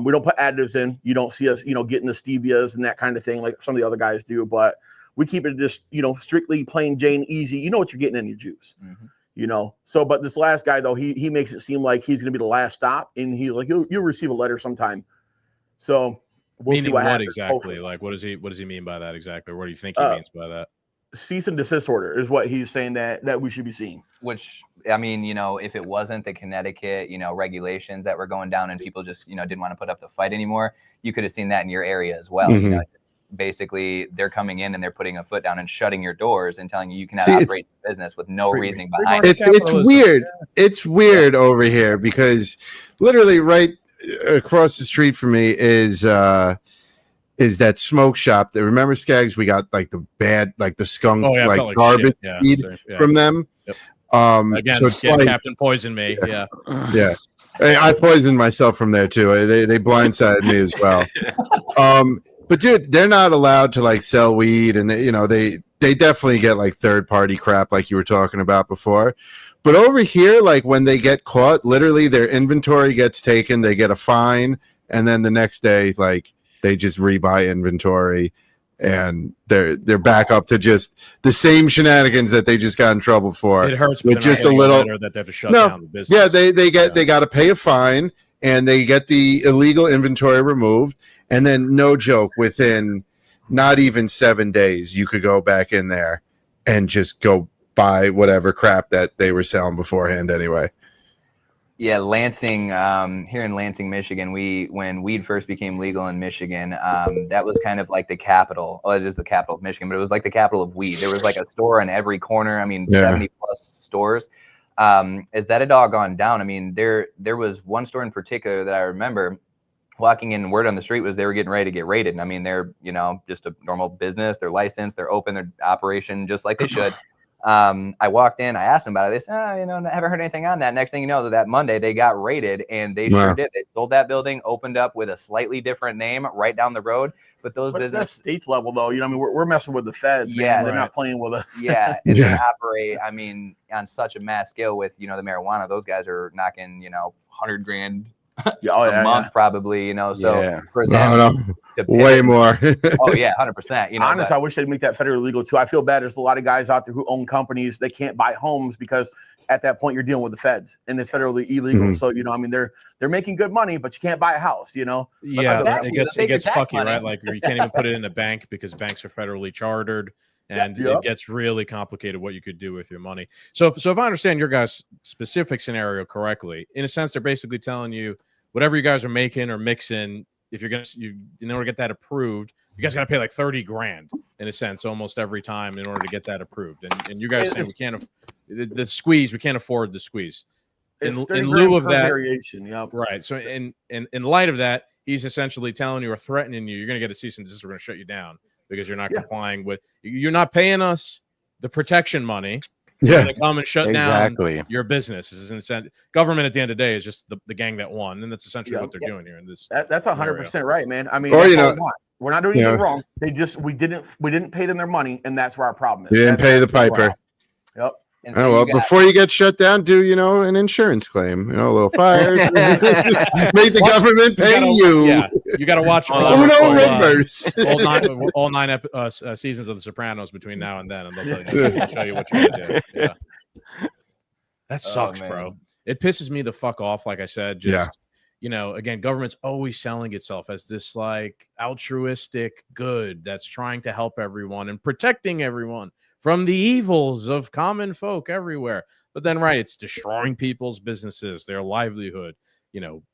Speaker 12: We don't put additives in. You don't see us, you know, getting the stevias and that kind of thing like some of the other guys do, but. We keep it just, you know, strictly plain Jane easy. You know what you're getting in your juice, you know? So, but this last guy though, he makes it seem like he's going to be the last stop, and he's like, you'll receive a letter sometime. So we'll see what happens.
Speaker 3: Exactly?
Speaker 12: Hopefully.
Speaker 3: Like, what does he mean by that exactly? What do you think he means by that?
Speaker 12: Cease and desist order is what he's saying that we should be seeing.
Speaker 13: Which, I mean, you know, if it wasn't the Connecticut, you know, regulations that were going down and people just, you know, didn't want to put up the fight anymore, you could have seen that in your area as well. You know, basically they're coming in and they're putting a foot down and shutting your doors and telling you cannot operate the business with no reasoning behind it.
Speaker 5: It's weird. It's weird over here because literally right across the street from me is that smoke shop. That remember, Skaggs, we got like the bad, like the skunk, like garbage feed from them.
Speaker 3: Yep.
Speaker 5: Again, so
Speaker 3: Captain poisoned me. Yeah.
Speaker 5: Hey, I poisoned myself from there too. They blindsided me as well. But dude, they're not allowed to like sell weed, and they definitely get like third party crap, like you were talking about before. But over here, like when they get caught, literally their inventory gets taken, they get a fine, and then the next day, like they just rebuy inventory, and they're back up to just the same shenanigans that they just got in trouble for.
Speaker 3: It hurts
Speaker 5: with just a little
Speaker 3: that they have to shut down the business.
Speaker 5: Yeah, they got to pay a fine, and they get the illegal inventory removed, and then no joke, within not even 7 days, you could go back in there and just go buy whatever crap that they were selling beforehand anyway.
Speaker 13: Yeah, Lansing, here in Lansing, Michigan, when weed first became legal in Michigan, that was kind of like the capital. Well, it is the capital of Michigan, but it was like the capital of weed. There was like a store in every corner. I mean, 70 plus stores. Is that a doggone down? I mean, there was one store in particular that I remember walking in, word on the street was they were getting ready to get raided. And I mean, they're, just a normal business. They're licensed, they're open, their operation just like they should. I walked in, I asked them about it. They said, I haven't heard anything on that. Next thing you know, that Monday they got raided, and they sure did. They sold that building, opened up with a slightly different name right down the road. But those business
Speaker 12: states level though, I mean, we're messing with the feds, man.
Speaker 13: Yeah,
Speaker 12: they're not playing with us.
Speaker 13: Yeah, and they operate, I mean, on such a mass scale with the marijuana. Those guys are knocking $100,000 a month probably, so for them to
Speaker 5: way more.
Speaker 13: Oh yeah, 100%.
Speaker 12: Honestly, I wish they'd make that federally legal too. I feel bad. There's a lot of guys out there who own companies. They can't buy homes because at that point you're dealing with the feds and it's federally illegal. So I mean, they're making good money, but you can't buy a house.
Speaker 3: Yeah, it gets fucky, right? Like you can't even put it in a bank because banks are federally chartered. And it gets really complicated what you could do with your money. So if I understand your guys' specific scenario correctly, in a sense, they're basically telling you whatever you guys are making or mixing, if you're in order to get that approved, you guys got to pay like $30,000 in a sense almost every time in order to get that approved. And you guys saying we can't the squeeze, we can't afford the squeeze. In lieu of that
Speaker 12: variation,
Speaker 3: right. So in light of that, he's essentially telling you or threatening you, you're going to get a cease and desist. We're going to shut you down because you're not complying with. You're not paying us the protection money. To come and shut down your business. This is government at the end of the day is just the gang that won, and that's essentially what they're doing here in this.
Speaker 12: That's 100% right, man. I mean, we're not doing anything wrong. We didn't pay them their money, and that's where our problem is.
Speaker 5: You didn't pay the piper.
Speaker 12: Yep.
Speaker 5: So before you get shut down, do an insurance claim? A little fires. Make the government pay you.
Speaker 3: Yeah, you got to watch all nine seasons of The Sopranos between now and then, and they'll show you what you're gonna do. Yeah, that sucks, bro. It pisses me the fuck off. Like I said, again, government's always selling itself as this like altruistic good that's trying to help everyone and protecting everyone from the evils of common folk everywhere. But then, it's destroying people's businesses, their livelihood,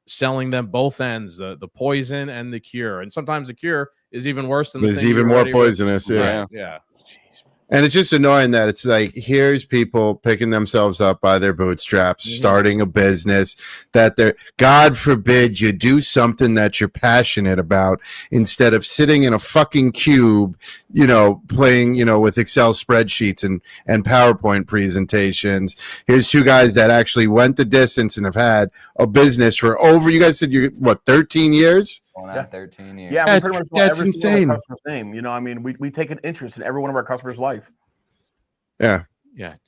Speaker 3: selling them both ends, the poison and the cure. And sometimes the cure is even worse than the thing.
Speaker 5: It's even more poisonous.
Speaker 3: Yeah. Jeez.
Speaker 5: And it's just annoying that it's like, here's people picking themselves up by their bootstraps, starting a business that they're, God forbid you do something that you're passionate about instead of sitting in a fucking cube, playing, with Excel spreadsheets and PowerPoint presentations. Here's two guys that actually went the distance and have had a business for over, you guys said 13 years?
Speaker 13: 13 years.
Speaker 12: Yeah,
Speaker 5: we pretty much that's insane.
Speaker 12: Customer's name. I mean, we take an interest in every one of our customers' life.
Speaker 5: Yeah.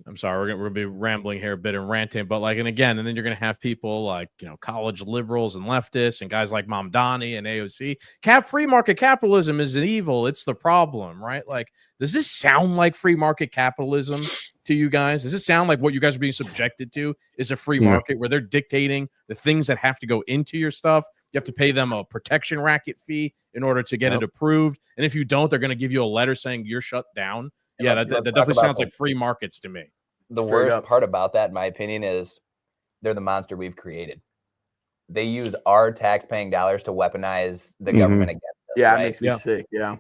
Speaker 3: I'm sorry, we're gonna be rambling here a bit and ranting, but and then you're gonna have people like college liberals and leftists and guys like Mamdani and AOC. Free market capitalism is an evil. It's the problem, right? Like, does this sound like free market capitalism to you guys? Does it sound like what you guys are being subjected to is a free market where they're dictating the things that have to go into your stuff? You have to pay them a protection racket fee in order to get it approved. And if you don't, they're going to give you a letter saying you're shut down. Yeah, that definitely sounds like free markets to me.
Speaker 13: The worst part about that, in my opinion, is they're the monster we've created. They use our tax-paying dollars to weaponize the government against us.
Speaker 12: Yeah, it makes me sick. Yeah.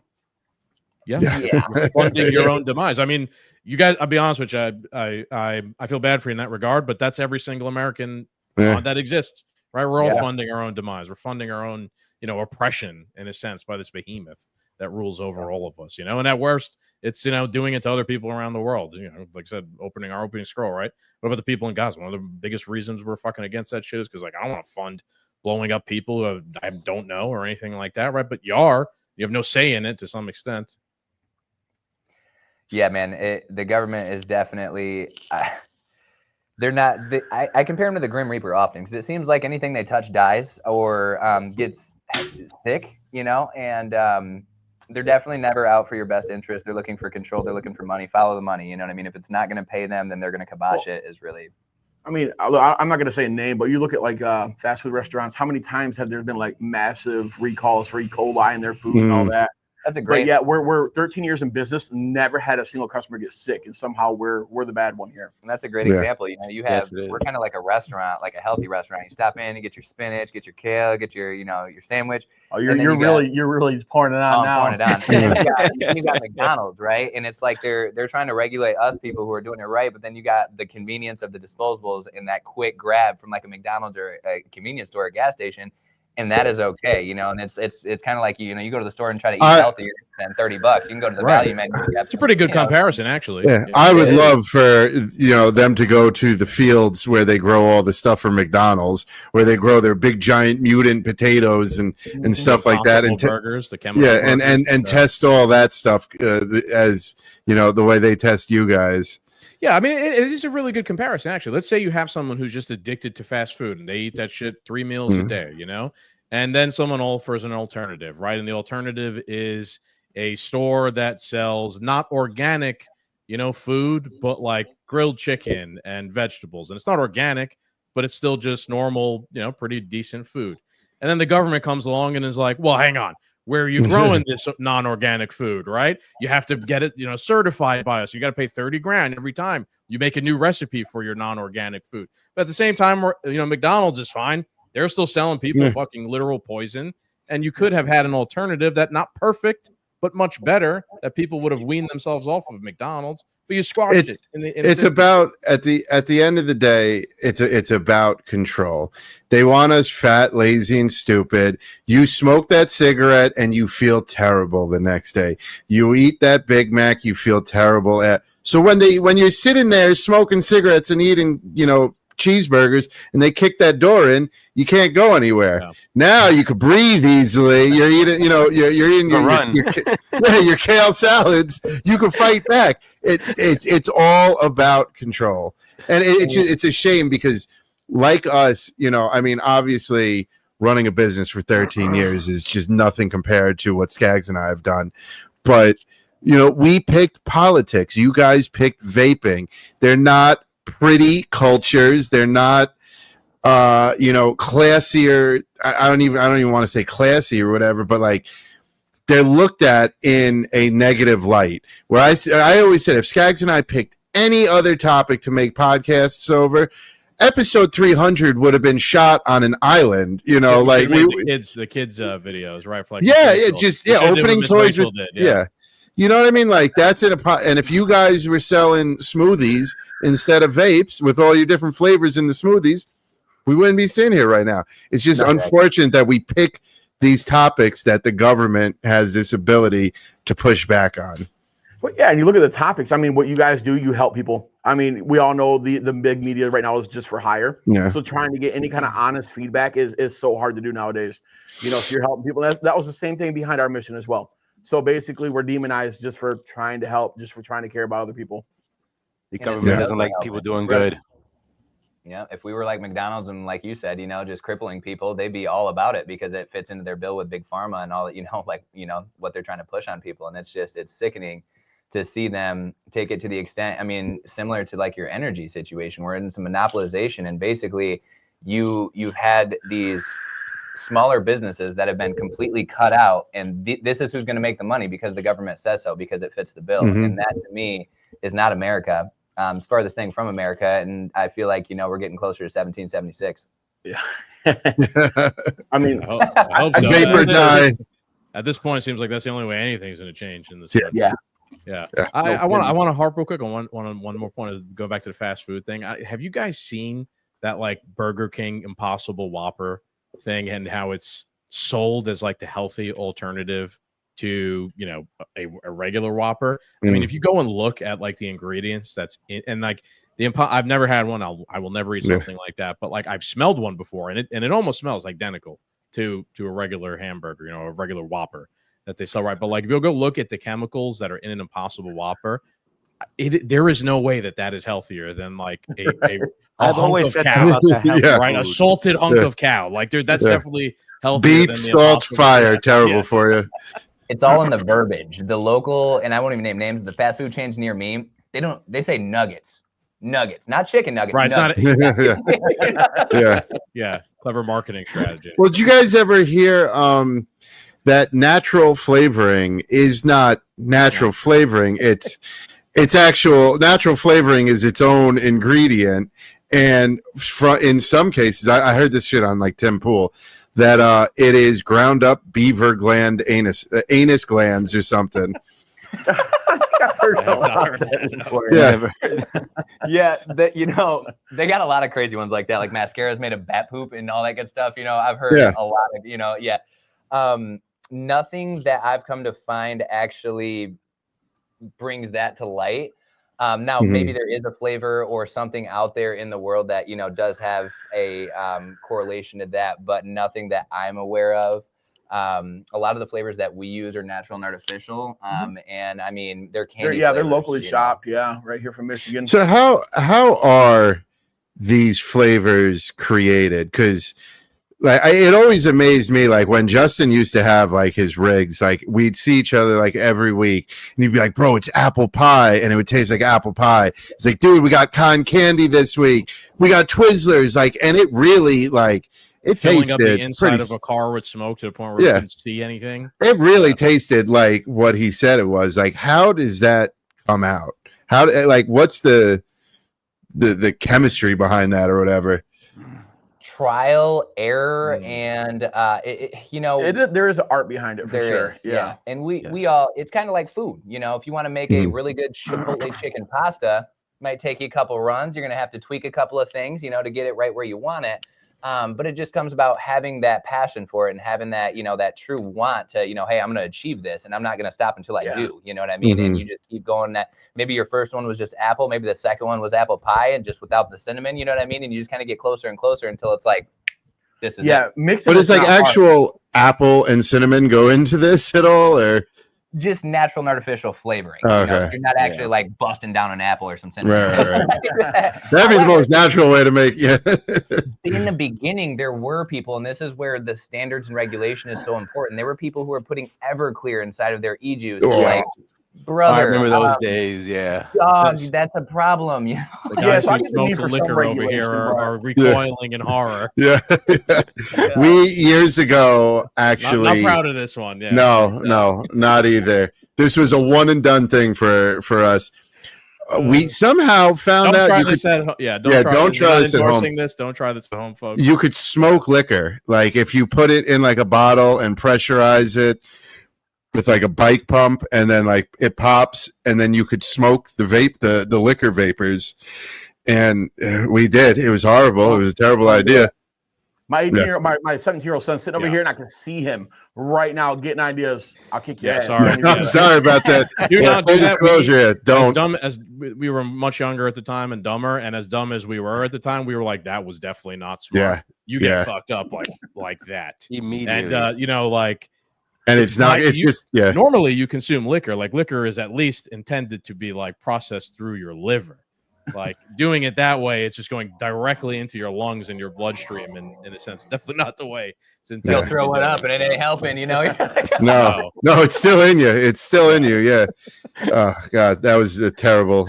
Speaker 3: Yeah. You're funding your own demise. I mean, you guys, I'll be honest with you, I feel bad for you in that regard, but that's every single American that exists, right? We're all funding our own demise. We're funding our own, oppression in a sense by this behemoth that rules over all of us, and at worst, it's, doing it to other people around the world, like I said, opening scroll, right? What about the people in Gaza? One of the biggest reasons we're fucking against that shit is because, like, I don't want to fund blowing up people who I don't know or anything like that, right? But you have no say in it to some extent.
Speaker 13: Yeah, man, the government is definitely, they're not, I compare them to the Grim Reaper often because it seems like anything they touch dies or gets sick, and they're definitely never out for your best interest. They're looking for control. They're looking for money. Follow the money. You know what I mean? If it's not going to pay them, then they're going to kibosh it is really.
Speaker 12: I mean, I'm not going to say a name, but you look at like fast food restaurants, how many times have there been like massive recalls for E. coli in their food and all that?
Speaker 13: That's a great.
Speaker 12: But yeah, we're 13 years in business, never had a single customer get sick, and somehow we're the bad one here.
Speaker 13: And that's a great example. We're kind of like a restaurant, like a healthy restaurant. You stop in, you get your spinach, get your kale, get your your sandwich.
Speaker 12: Oh, you're really pouring it on now.
Speaker 13: Pouring it on. And then you got McDonald's, right? And it's like they're trying to regulate us people who are doing it right, but then you got the convenience of the disposables and that quick grab from like a McDonald's or a convenience store, or a gas station. And that is okay, and it's kind of like you go to the store and try to eat healthy, you spend $30. You can go to the value menu.
Speaker 3: It's a pretty good comparison, actually.
Speaker 5: Yeah, I would love for them to go to the fields where they grow all the stuff for McDonald's, where they grow their big giant mutant potatoes and stuff like that, and
Speaker 3: burgers, the
Speaker 5: and test all that stuff as the way they test you guys.
Speaker 3: Yeah, I mean, it is a really good comparison, actually. Let's say you have someone who's just addicted to fast food and they eat that shit 3 meals a day, and then someone offers an alternative, right? And the alternative is a store that sells not organic, food, but like grilled chicken and vegetables. And it's not organic, but it's still just normal, pretty decent food. And then the government comes along and is like, well, hang on. Where are you growing this non-organic food, right? You have to get it, certified by us. You got to pay $30,000 every time you make a new recipe for your non-organic food. But at the same time, McDonald's is fine. They're still selling people fucking literal poison. And you could have had an alternative that not perfect, but much better, that people would have weaned themselves off of McDonald's. But you squashed it.
Speaker 5: It's about at the end of the day, it's about control. They want us fat, lazy, and stupid. You smoke that cigarette and you feel terrible the next day. You eat that Big Mac, you feel terrible. So when you're sitting there smoking cigarettes and eating, cheeseburgers, and they kick that door in, you can't go anywhere. No. Now you could breathe easily. You're eating, you're eating your kale salads. You can fight back. It's all about control, and it's a shame because, like us, obviously running a business for 13 years is just nothing compared to what Skaggs and I have done, but we picked politics. You guys picked vaping. They're not pretty cultures. They're not classier. I don't even want to say classy or whatever, but like they're looked at in a negative light. Where I always said, if Skaggs and I picked any other topic to make podcasts over, episode 300 would have been shot on an island, like
Speaker 3: the kids videos, right? For like
Speaker 5: opening toys with, you know what I mean? Like that's in and if you guys were selling smoothies instead of vapes with all your different flavors in the smoothies, we wouldn't be sitting here right now. It's just unfortunate that we pick these topics that the government has this ability to push back on.
Speaker 12: Well, yeah, and you look at the topics. I mean, what you guys do, you help people. I mean, we all know the big media right now is just for hire.
Speaker 5: Yeah.
Speaker 12: So trying to get any kind of honest feedback is so hard to do nowadays. So you're helping people. That was the same thing behind our mission as well. So basically, we're demonized just for trying to help, just for trying to care about other people.
Speaker 14: The government doesn't like people doing good.
Speaker 13: Yeah, if we were like McDonald's and like you said, just crippling people, they'd be all about it because it fits into their bill with Big Pharma and all that, what they're trying to push on people. And it's sickening to see them take it to the extent, similar to like your energy situation. We're in some monopolization, and basically you've had these smaller businesses that have been completely cut out, and this is who's going to make the money because the government says so, because it fits the bill. And that to me is not America. It's farthest thing from America, and I feel like we're getting closer to 1776.
Speaker 12: Yeah. I mean,
Speaker 3: I hope so.
Speaker 5: Vapor die.
Speaker 3: At this point, it seems like that's the only way anything's going to change in this.
Speaker 12: Yeah.
Speaker 3: I want to harp real quick on one more point. To go back to the fast food thing. Have you guys seen that like Burger King Impossible Whopper thing and how it's sold as like the healthy alternative to a regular Whopper? I mean, if you go and look at like the ingredients that's in, and like I've never had one. I will never eat something like that. But like I've smelled one before, and it almost smells identical to a regular hamburger, a regular Whopper that they sell, right? But like if you'll go look at the chemicals that are in an Impossible Whopper, there is no way that is healthier than like a hunk of cow, right? A salted hunk of cow. Like that's definitely healthier.
Speaker 5: Beef, salt, fire, terrible for you.
Speaker 13: It's all in the verbiage. The local, and I won't even name names, the fast food chains near me, they say nuggets, not chicken nuggets.
Speaker 3: Right.
Speaker 5: It's not.
Speaker 3: Yeah. Clever marketing strategy.
Speaker 5: Well, did you guys ever hear that natural flavoring is not natural flavoring? It's actual natural flavoring is its own ingredient. And in some cases, I heard this shit on like Tim Pool, that it is ground up beaver gland anus glands or something.
Speaker 12: I've heard something about that.
Speaker 13: Yeah, they got a lot of crazy ones like that, like mascaras made of bat poop and all that good stuff. I've heard a lot of, nothing that I've come to find actually brings that to light. Now, maybe there is a flavor or something out there in the world that, does have a correlation to that, but nothing that I'm aware of. A lot of the flavors that we use are natural and artificial. And I mean, they're candy.
Speaker 12: They're locally shopped. Yeah. Right here from Michigan.
Speaker 5: So how are these flavors created? Because like it always amazed me, like when Justin used to have like his rigs, like we'd see each other like every week and he'd be like, bro, it's apple pie, and it would taste like apple pie. It's like, dude, we got cotton candy this week, we got Twizzlers, like, and it really like it
Speaker 3: filling
Speaker 5: tasted
Speaker 3: up the inside of a car with smoke to the point where you couldn't see anything.
Speaker 5: It really tasted like what he said it was. Like, how does that come out? What's the chemistry behind that or whatever?
Speaker 13: Trial, error, and
Speaker 12: there is art behind it for sure.
Speaker 13: Yeah. And we all, it's kind of like food. If you want to make a really good Chipotle chicken pasta, it might take you a couple runs. You're going to have to tweak a couple of things, to get it right where you want it. But it just comes about having that passion for it and having that, that true want to, hey, I'm going to achieve this and I'm not going to stop until I do, you know what I mean? And you just keep going. That maybe your first one was just apple, maybe the second one was apple pie and just without the cinnamon, you know what I mean? And you just kind of get closer and closer until it's like, this is it.
Speaker 12: Mix it.
Speaker 5: But it's like actual apple and cinnamon go into this at all, or
Speaker 13: just natural and artificial flavoring.
Speaker 5: Okay.
Speaker 13: So you're not actually like busting down an apple or something. Right.
Speaker 5: That'd be the most natural way to make. Yeah.
Speaker 13: In the beginning, there were people, and this is where the standards and regulation is so important. There were people who were putting Everclear inside of their e-juice. Like, brother,
Speaker 14: I remember those days. Yeah.
Speaker 13: Dog, that's a problem.
Speaker 3: The guys who smoke liquor over here are recoiling in horror.
Speaker 5: Yeah. We years ago actually.
Speaker 3: Not proud of this one. Yeah.
Speaker 5: No, not either. This was a one and done thing for us. We somehow found out.
Speaker 3: Don't try this at home. Don't try this at home, folks.
Speaker 5: You could smoke liquor, like if you put it in like a bottle and pressurize it with like a bike pump, and then like it pops, and then you could smoke the the liquor vapors. And we did. It was horrible. It was a terrible idea.
Speaker 12: My 17-year-old son sitting over here, and I can see him right now getting ideas. I'll kick your ass.
Speaker 3: Sorry.
Speaker 5: I'm sorry about that.
Speaker 3: Do not do
Speaker 5: full disclosure. Don't.
Speaker 3: As dumb as we were much younger at the time and dumber, and as dumb as we were at the time, we were like, that was definitely not smart.
Speaker 5: Yeah.
Speaker 3: You get fucked up like that
Speaker 14: immediately.
Speaker 3: And
Speaker 5: and it's not. It's just
Speaker 3: Normally, you consume liquor. Like liquor is at least intended to be like processed through your liver. Like doing it that way, it's just going directly into your lungs and your bloodstream, and in a sense, definitely not the way it's intended.
Speaker 13: You'll throw it up, and it ain't helping.
Speaker 5: No, it's still in you. It's still in you. Yeah. Oh God, that was a terrible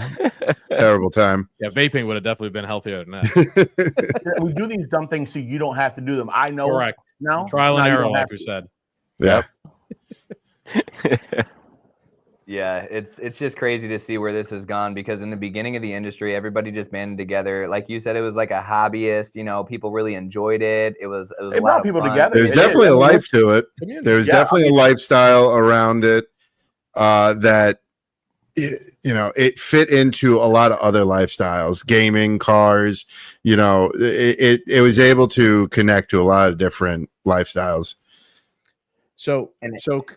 Speaker 5: time.
Speaker 3: Yeah, vaping would have definitely been healthier than that.
Speaker 12: We do these dumb things so you don't have to do them. I know.
Speaker 3: Correct.
Speaker 12: No
Speaker 3: trial and error, like we said.
Speaker 5: Yeah.
Speaker 13: Yeah, it's just crazy to see where this has gone, because in the beginning of the industry, everybody just banded together. Like you said, it was like a hobbyist. You know, people really enjoyed it. It was a lot of
Speaker 12: people
Speaker 13: fun.
Speaker 12: together.
Speaker 5: There's definitely a life to it. There's definitely a lifestyle around it that, you know, it fit into a lot of other lifestyles, gaming, cars. You know, it was able to connect to a lot of different lifestyles.
Speaker 3: So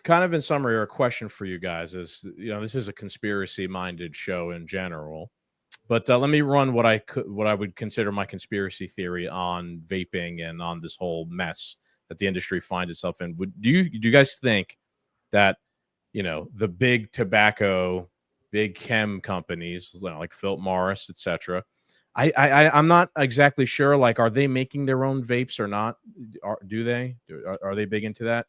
Speaker 3: kind of in summary, or a question for you guys is, you know, this is a conspiracy-minded show in general, but let me run what I would consider my conspiracy theory on vaping and on this whole mess that the industry finds itself in. Do you guys think that, you know, the big tobacco, big chem companies, you know, like Philip Morris, etc., I'm not exactly sure. Like, are they making their own vapes or not? Do they? Are they big into that?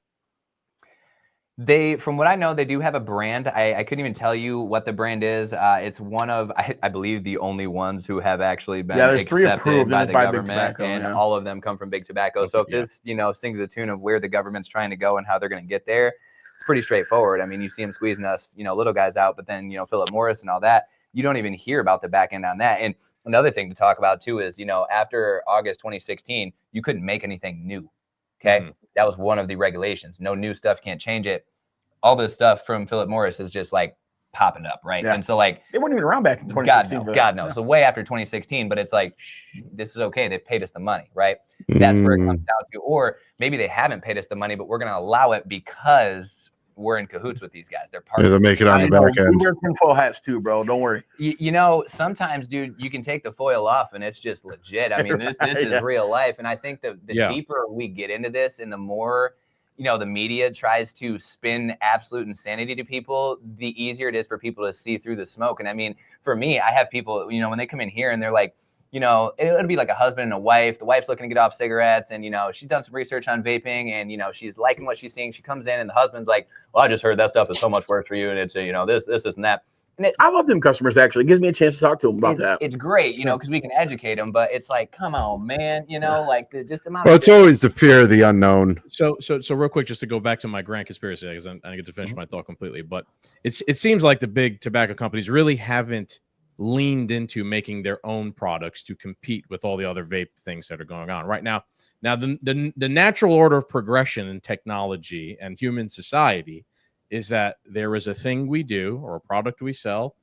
Speaker 13: From what I know, they do have a brand. I couldn't even tell you what the brand is. It's one of, I believe, the only ones who have actually been accepted by the government, and all of them come from Big Tobacco. Okay, so if this, you know, sings a tune of where the government's trying to go and how they're going to get there, it's pretty straightforward. I mean, you see them squeezing us, you know, little guys out, but then, you know, Philip Morris and all that, you don't even hear about the back end on that. And another thing to talk about too is, you know, after August 2016, you couldn't make anything new. Okay. That was one of the regulations. No new stuff, can't change it. All this stuff from Philip Morris is just like popping up, right? And so, like,
Speaker 12: they weren't even around back in 2016.
Speaker 13: God knows. So way after 2016, but it's like, this is okay. They've paid us the money, right? That's where it comes down to. Or maybe they haven't paid us the money, but we're going to allow it because we're in cahoots with these guys. They're part
Speaker 5: they'll make it on the back end.
Speaker 12: We wear tinfoil hats too, bro. Don't worry.
Speaker 13: You know, sometimes, dude, you can take the foil off and it's just legit. I mean, this is real life. And I think the deeper we get into this and the more, you know, the media tries to spin absolute insanity to people, the easier it is for people to see through the smoke. And I mean, for me, I have people, you know, when they come in here and they're like, you know, it'll be like a husband and a wife. The wife's looking to get off cigarettes, and, you know, she's done some research on vaping, and, you know, she's liking what she's seeing. She comes in and the husband's like, well, I just heard that stuff is so much worse for you. And it's, you know, this, and that. And
Speaker 12: I love them customers, actually. It gives me a chance to talk to them about that.
Speaker 13: It's great, you know, because we can educate them, but it's like, come on, man, you know, like just amount.
Speaker 5: Well, it's always the fear of the unknown.
Speaker 3: So real quick, just to go back to my grand conspiracy, because I get to finish my thought completely, but it seems like the big tobacco companies really haven't leaned into making their own products to compete with all the other vape things that are going on right now. Now, the natural order of progression in technology and human society is that there is a thing we do or a product we sell.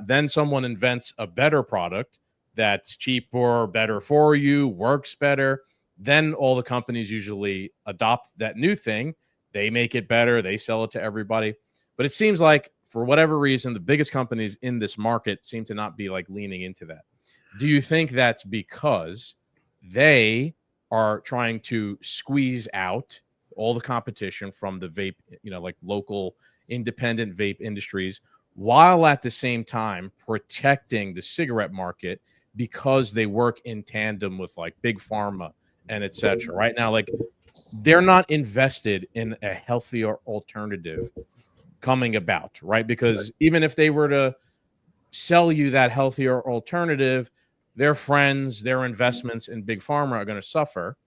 Speaker 3: Then someone invents a better product that's cheaper, better for you, works better. Then all the companies usually adopt that new thing. They make it better. They sell it to everybody. But it seems like, for whatever reason, the biggest companies in this market seem to not be like leaning into that. Do you think that's because they are trying to squeeze out all the competition from the vape, you know, like local independent vape industries, while at the same time protecting the cigarette market because they work in tandem with like big pharma and etc. Right now, like, they're not invested in a healthier alternative coming about, right? Because even if they were to sell you that healthier alternative, their friends, their investments in big pharma are going to suffer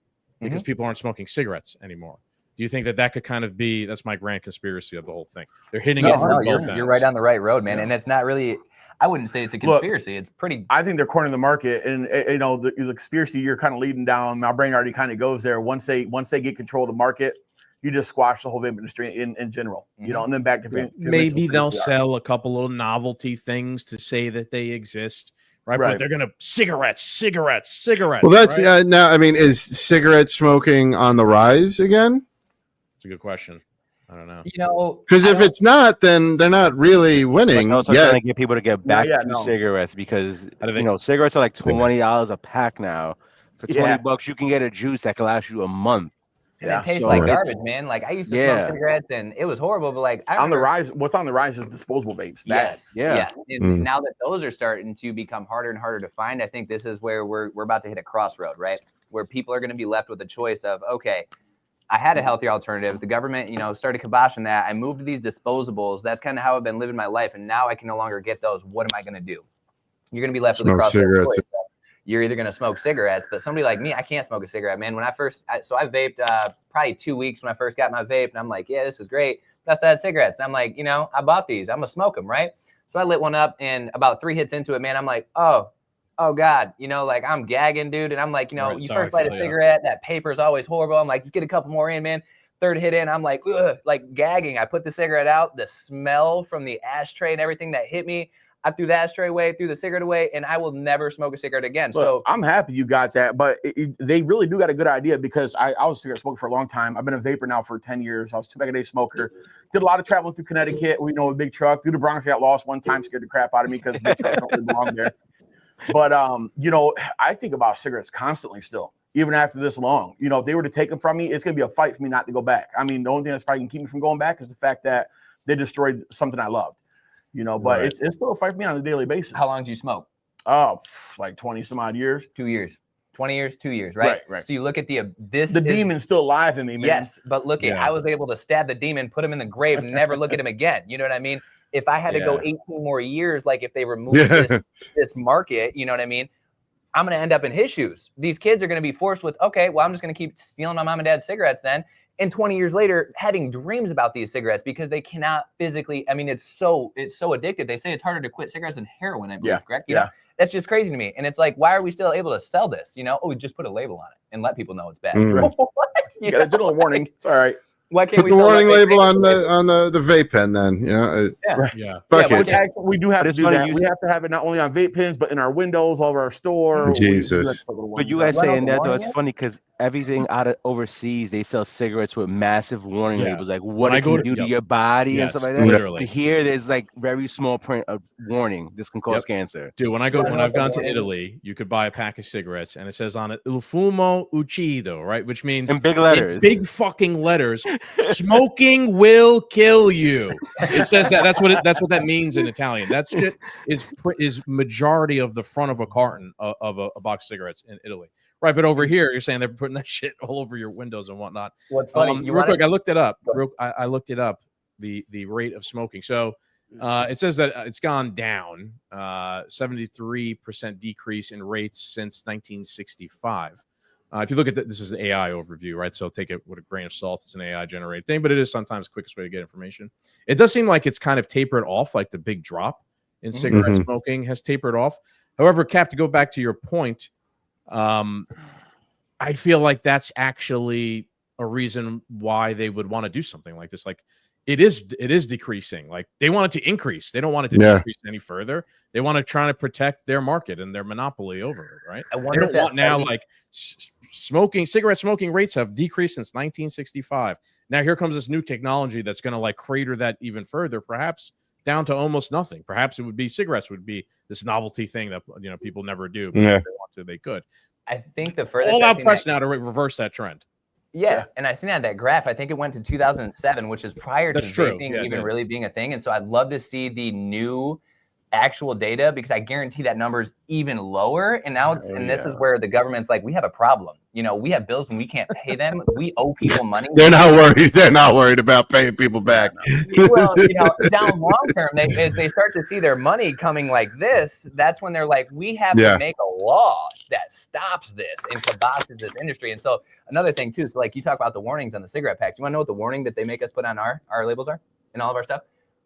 Speaker 3: because people aren't smoking cigarettes anymore. Do you think that could kind of be, that's my grand conspiracy of the whole thing? They're hitting it from both ends.
Speaker 13: You're right on the right road, man. Yeah. And it's not really, I wouldn't say it's a conspiracy. Look, it's pretty.
Speaker 12: I think they're cornering the market, and you know, the conspiracy you're kind of leading down. My brain already kind of goes there. Once they get control of the market, you just squash the whole vape industry in general, you know, and then back to
Speaker 3: maybe they'll sell a couple little novelty things to say that they exist. Right, but they're gonna cigarettes.
Speaker 5: Well, that's now. I mean, is cigarette smoking on the rise again?
Speaker 3: It's a good question. I don't know.
Speaker 13: You know,
Speaker 5: because if it's not, then they're not really winning.
Speaker 14: Like also trying to get people to get back to cigarettes, because you know, cigarettes are like $20 a pack now. For $20, you can get a juice that can last you a month.
Speaker 13: And it tastes like garbage, man. Like, I used to smoke cigarettes and it was horrible, but like
Speaker 12: on the rise, what's on the rise is disposable vapes.
Speaker 13: Yes. And now that those are starting to become harder and harder to find, I think this is where we're about to hit a crossroad, right? Where people are going to be left with a choice of, okay, I had a healthier alternative. The government, you know, started kiboshing that. I moved to these disposables. That's kind of how I've been living my life. And now I can no longer get those. What am I going to do? You're going to be left with a crossroad choice. you're either going to smoke cigarettes, but somebody like me, I can't smoke a cigarette, man. When I vaped probably 2 weeks when I first got my vape, and I'm like, yeah, this is great. But I still had cigarettes, and I'm like, I bought these. I'm going to smoke them, right? So I lit one up, and about 3 hits into it, man, I'm like, oh God, like I'm gagging, dude. And I'm like,
Speaker 3: Right,
Speaker 13: you first light a cigarette, that paper is always horrible. I'm like, just get a couple more in, man. Third hit in, I'm like, ugh, like gagging. I put the cigarette out, the smell from the ashtray and everything that hit me, I threw the ashtray away, threw the cigarette away, and I will never smoke a cigarette again.
Speaker 12: But so I'm happy you got that, but they really do got a good idea, because I was a cigarette smoker for a long time. I've been a vapor now for 10 years. I was a 2-pack-a-day smoker. Did a lot of traveling through Connecticut. We know a big truck. Through the Bronx, got lost one time, scared the crap out of me because big trucks don't really belong there. But I think about cigarettes constantly still, even after this long. If they were to take them from me, it's gonna be a fight for me not to go back. I mean, the only thing that's probably gonna keep me from going back is the fact that they destroyed something I loved. But right. it's still a fight for me on a daily basis.
Speaker 13: How long do you smoke?
Speaker 12: Oh, like 20 some odd years.
Speaker 13: 2 years. 20 years, 2 years, right?
Speaker 12: Right.
Speaker 13: So you look at the
Speaker 12: demon's still alive in me, man.
Speaker 13: Yes, but look at I was able to stab the demon, put him in the grave, and never look at him again. You know what I mean? If I had to go 18 more years, like if they removed this market, you know what I mean? I'm going to end up in his shoes. These kids are going to be forced with, okay, well, I'm just going to keep stealing my mom and dad's cigarettes then. And 20 years later, having dreams about these cigarettes because they cannot physically, I mean, it's so addictive. They say it's harder to quit cigarettes than heroin, I believe, correct? You know, that's just crazy to me. And it's like, why are we still able to sell this? We just put a label on it and let people know it's bad.
Speaker 12: What? You got a general warning. It's all right.
Speaker 13: Why can't we
Speaker 5: put the
Speaker 13: sell
Speaker 5: warning label on the vape pen then?
Speaker 12: We do have to do that. We have to have it not only on vape pens, but in our windows, all of our store.
Speaker 5: Jesus.
Speaker 14: But you guys saying that though, it's funny because everything out of overseas, they sell cigarettes with massive warning labels, like what it can do to your body and stuff like that.
Speaker 3: Literally.
Speaker 14: But here, there's like very small print of warning. This can cause cancer.
Speaker 3: Dude, when I've gone to Italy, you could buy a pack of cigarettes and it says on it "Il fumo uccido," right? Which means
Speaker 14: in big letters,
Speaker 3: big fucking letters. Smoking will kill you. It says that. That's what that means in Italian. That shit is majority of the front of a carton of a box of cigarettes in Italy. Right, but over here, you're saying they're putting that shit all over your windows and whatnot.
Speaker 13: What's funny?
Speaker 3: Real quick, I looked it up. I looked it up. The rate of smoking. So it says that it's gone down. 73% decrease in rates since 1965. If you look at this is the AI overview, right? So take it with a grain of salt. It's an AI generated thing, but it is sometimes the quickest way to get information. It does seem like it's kind of tapered off, like the big drop in cigarette smoking has tapered off. However, Cap, to go back to your point. I feel like that's actually a reason why they would want to do something like this. Like it is decreasing. Like they want it to increase. They don't want it to decrease any further. They want to try to protect their market and their monopoly over it. Right. They don't want now like cigarette smoking rates have decreased since 1965. Now here comes this new technology that's going to like crater that even further, perhaps down to almost nothing. Perhaps it would be cigarettes would be this novelty thing that people never do. But if they want to, they could.
Speaker 13: I think the furthest
Speaker 3: all out press now to reverse that trend.
Speaker 13: Yeah, and I seen that graph. I think it went to 2007, which is prior to vaping even really being a thing. And so I'd love to see the new actual data because I guarantee that number is even lower. And now it's this is where the government's like, we have a problem. We have bills and we can't pay them. We owe people money.
Speaker 5: They're not worried. They're not worried about paying people back.
Speaker 13: Well, down long term, as they start to see their money coming like this, that's when they're like, we have to make a law that stops this and kiboshes this industry. And so another thing too, so like you talk about the warnings on the cigarette packs. You want to know what the warning that they make us put on our labels are in all of our stuff?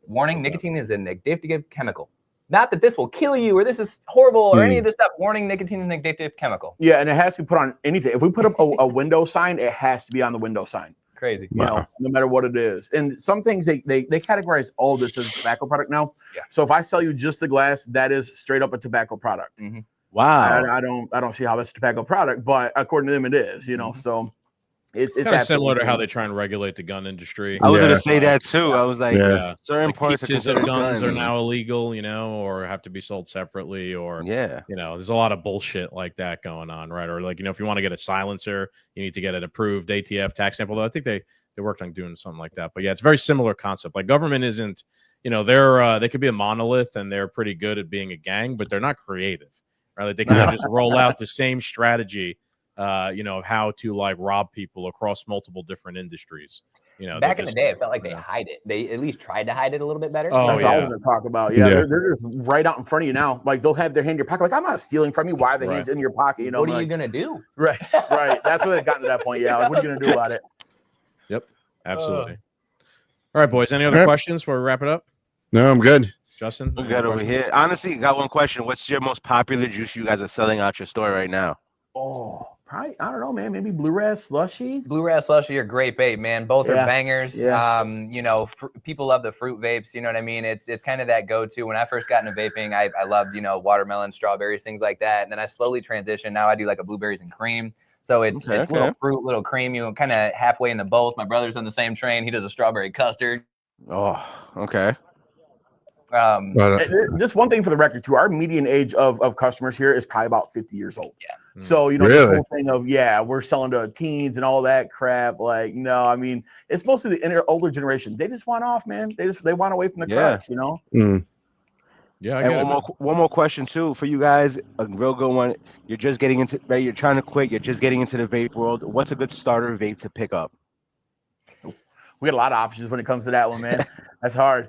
Speaker 13: Warning: nicotine is an addictive chemical. Not that this will kill you or this is horrible or any of this stuff. Warning: nicotine is an addictive chemical.
Speaker 12: Yeah, and it has to be put on anything. If we put up a window sign, it has to be on the window sign.
Speaker 13: Crazy.
Speaker 12: No matter what it is. And some things they categorize all this as tobacco product now. Yeah. So if I sell you just the glass, that is straight up a tobacco product.
Speaker 14: Wow.
Speaker 12: I don't see how that's a tobacco product, but according to them it is, So it's
Speaker 3: kind of similar to how they try and regulate the gun industry.
Speaker 14: I was going to say that too. I was like, certain parts
Speaker 3: of guns are now illegal, or have to be sold separately, or there's a lot of bullshit like that going on, right? Or like if you want to get a silencer, you need to get an approved ATF tax stamp. Although I think they worked on doing something like that. But yeah, it's a very similar concept. Like government isn't, they could be a monolith and they're pretty good at being a gang, but they're not creative, right? Like they kind of just roll out the same strategy. Of how to like rob people across multiple different industries. You know,
Speaker 13: back in the day, it felt like they hide it. They at least tried to hide it a little bit better.
Speaker 3: Oh,
Speaker 12: That's what I was going to talk about. Yeah,
Speaker 5: Yeah.
Speaker 12: They're just right out in front of you now. Like they'll have their hand in your pocket. Like I'm not stealing from you. Why are the hands in your pocket? You know,
Speaker 13: what are
Speaker 12: like,
Speaker 13: you going to do?
Speaker 12: Right. That's where they've gotten to that point. Yeah. Like, what are you going to do about it?
Speaker 3: Yep. Absolutely. All right, boys. Any other questions before we wrap it up?
Speaker 5: No, I'm good.
Speaker 3: Justin,
Speaker 14: We got over here. Honestly, got one question. What's your most popular juice you guys are selling out your store right now?
Speaker 12: Oh, probably, I don't know, man. Maybe Blue Raz Slushy.
Speaker 13: Blue Raz Slushy are great vape, man. Both are bangers.
Speaker 12: Yeah.
Speaker 13: You know, people love the fruit vapes. You know what I mean? It's kind of that go-to. When I first got into vaping, I loved, you know, watermelon, strawberries, things like that. And then I slowly transitioned. Now I do like a blueberries and cream. So it's little fruit, little cream. You kind of halfway into both. My brother's on the same train. He does a strawberry custard.
Speaker 14: Oh, okay.
Speaker 12: Just one thing for the record too, our median age of customers here is probably about 50 years old.
Speaker 13: Yeah.
Speaker 12: So, you know, this whole thing of, we're selling to teens and all that crap. Like, no, I mean, it's mostly the older generation. They just want off, man. They want away from the cracks, you know?
Speaker 3: Yeah.
Speaker 14: And one more question too for you guys, a real good one. You're just getting into, right? You're trying to quit. You're just getting into the vape world. What's a good starter vape to pick up?
Speaker 12: We got a lot of options when it comes to that one, man. That's hard.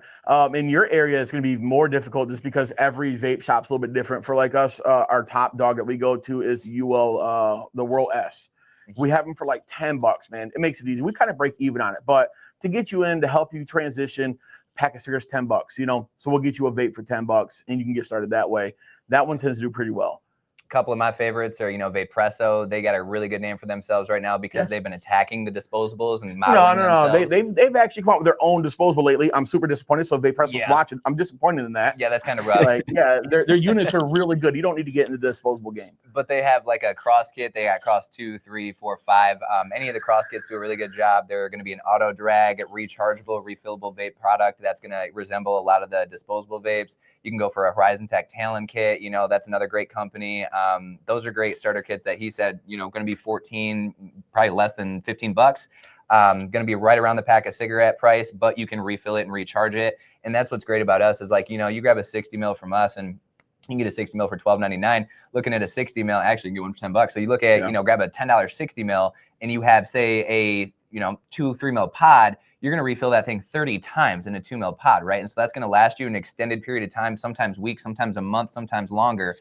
Speaker 12: In your area, it's going to be more difficult just because every vape shop's a little bit different. For like us, our top dog that we go to is UL, the World S. We have them for like $10, man. It makes it easy. We kind of break even on it, but to get you in to help you transition, pack of cigarettes, $10, you know. So we'll get you a vape for $10, and you can get started that way. That one tends to do pretty well.
Speaker 13: Couple of my favorites are, you know, Vapepresso. They got a really good name for themselves right now because they've been attacking the disposables and modeling themselves.
Speaker 12: They've actually come up with their own disposable lately. I'm super disappointed. So Vapepresso's watching. I'm disappointed in that.
Speaker 13: Yeah, that's kind of rough.
Speaker 12: Like, their units are really good. You don't need to get in the disposable game.
Speaker 13: But they have like a cross kit. They got cross 2, 3, 4, 5. Any of the cross kits do a really good job. They're going to be an auto drag, rechargeable, refillable vape product that's going to resemble a lot of the disposable vapes. You can go for a Horizon Tech Talon kit. You know, that's another great company. Those are great starter kits that he said, you know, going to be 14, probably less than $15. Going to be right around the pack of cigarette price, but you can refill it and recharge it. And that's what's great about us is like, you know, you grab a 60 mil from us and you can get a 60 mil for $12.99. Looking at a 60 mil, actually you can get one for $10. So you look at, you know, grab a $10 60 mil and you have, say, a, you know, 2-3 mil pod. You're going to refill that thing 30 times in a 2 mil pod, right? And so that's going to last you an extended period of time, sometimes weeks, sometimes a month, sometimes longer.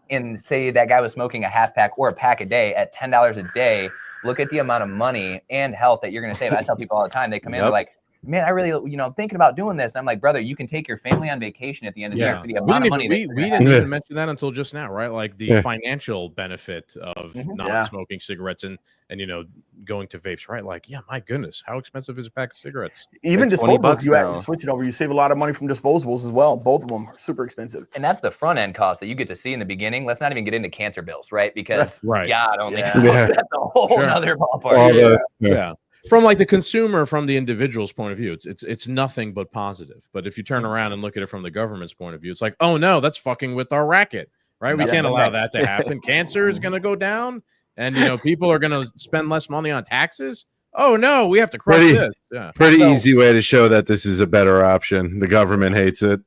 Speaker 13: And say that guy was smoking a half pack or a pack a day at $10 a day. Look at the amount of money and health that you're going to save. I tell people all the time, they come in, they're like, man, I really, you know, thinking about doing this. And I'm like, brother, you can take your family on vacation at the end of the year for the amount of money.
Speaker 3: We didn't even mention that until just now, right? Like the financial benefit of not smoking cigarettes and, you know, going to vapes, right? Like, yeah, my goodness, how expensive is a pack of cigarettes?
Speaker 12: Even disposables, you have to switch it over. You save a lot of money from disposables as well. Both of them are super expensive.
Speaker 13: And that's the front end cost that you get to see in the beginning. Let's not even get into cancer bills, right? Because God only that's a whole other ballpark.
Speaker 3: From like the consumer, from the individual's point of view, it's nothing but positive. But if you turn around and look at it from the government's point of view, it's like, oh no, that's fucking with our racket, right? We can't allow that to happen. Cancer is going to go down, and you know people are going to spend less money on taxes. Oh no, we have to crush this.
Speaker 5: Pretty easy way to show that this is a better option. The government hates it.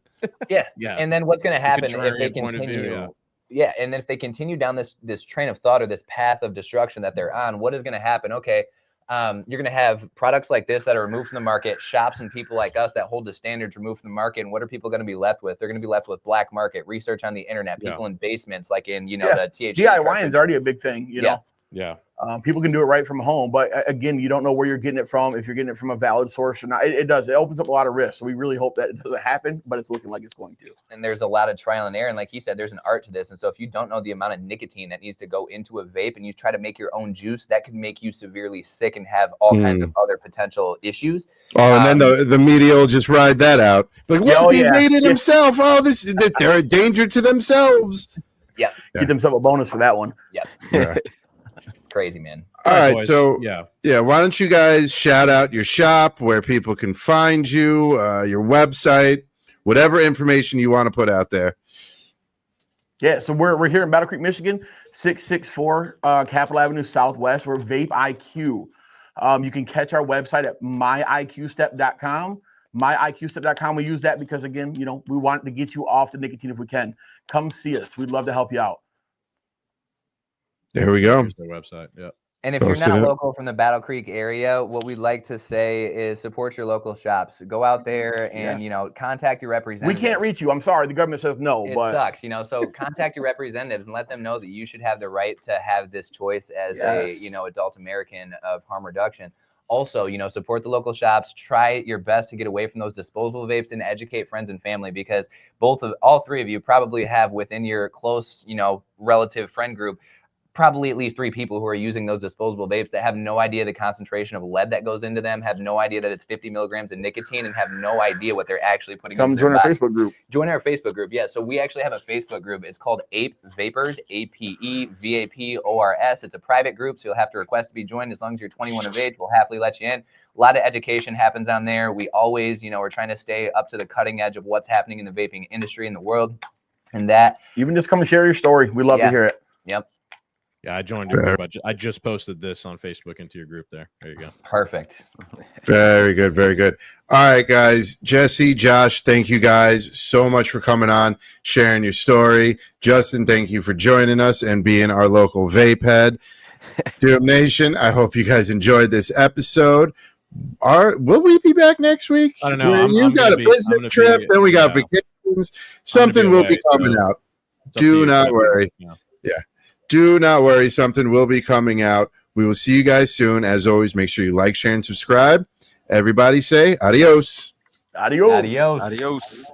Speaker 13: Yeah. And then what's going to happen if they continue? And then if they continue down this train of thought or this path of destruction that they're on, what is going to happen? Okay. You're going to have products like this that are removed from the market, shops and people like us that hold the standards removed from the market. And what are people going to be left with? They're going to be left with black market research on the internet, people in basements, like in, you know, the THC.
Speaker 12: DIY is already a big thing, you know?
Speaker 3: Yeah.
Speaker 12: People can do it right from home, but again, you don't know where you're getting it from, if you're getting it from a valid source or not. It opens up a lot of risks. So we really hope that it doesn't happen, but it's looking like it's going to.
Speaker 13: And there's a lot of trial and error. And like he said, there's an art to this. And so if you don't know the amount of nicotine that needs to go into a vape and you try to make your own juice, that could make you severely sick and have all kinds of other potential issues.
Speaker 5: Oh, and then the media will just ride that out. Like, look, he made it himself. Oh, they're a danger to themselves.
Speaker 13: Yeah.
Speaker 12: Get themselves a bonus for that one.
Speaker 13: Yeah. Crazy, man.
Speaker 5: All right, so why don't you guys shout out your shop, where people can find you, your website, whatever information you want to put out there.
Speaker 12: Yeah, so we're here in Battle Creek, Michigan, 664 Capitol Avenue Southwest. We're VapeIQ. You can catch our website at myiqstep.com. myiqstep.com. We use that because, again, you know, we want to get you off the nicotine if we can. Come see us. We'd love to help you out.
Speaker 5: There we go.
Speaker 3: Their website. Yeah.
Speaker 13: And if you're not local from the Battle Creek area, what we'd like to say is support your local shops. Go out there and, contact your representatives.
Speaker 12: We can't reach you. I'm sorry. The government says no.
Speaker 13: It sucks, so contact your representatives and let them know that you should have the right to have this choice as a, adult American of harm reduction. Also, support the local shops. Try your best to get away from those disposable vapes and educate friends and family, because all three of you probably have within your close, relative friend group, probably at least 3 people who are using those disposable vapes that have no idea the concentration of lead that goes into them, have no idea that it's 50 milligrams of nicotine, and have no idea what they're actually putting into their body.
Speaker 12: Come join our Facebook group.
Speaker 13: Join our Facebook group. Yeah, so we actually have a Facebook group. It's called Ape Vapors, APEVAPORS. It's a private group, so you'll have to request to be joined. As long as you're 21 of age, we'll happily let you in. A lot of education happens on there. We always, we're trying to stay up to the cutting edge of what's happening in the vaping industry in the world. And that.
Speaker 12: Even just come and share your story. We love to hear it.
Speaker 13: Yep.
Speaker 3: Yeah, I joined your group. I just posted this on Facebook into your group there. There you go.
Speaker 13: Perfect.
Speaker 5: Very good. Very good. All right, guys. Jesse, Josh, thank you guys so much for coming on, sharing your story. Justin, thank you for joining us and being our local vape head. Doom Nation, I hope you guys enjoyed this episode. Will we be back next week?
Speaker 3: I don't know.
Speaker 5: You got a business trip, then we got vacations. Something will be coming out. Do not worry. Yeah. Do not worry. Something will be coming out. We will see you guys soon. As always, make sure you like, share, and subscribe. Everybody say adios.
Speaker 12: Adios.
Speaker 13: Adios.
Speaker 14: Adios.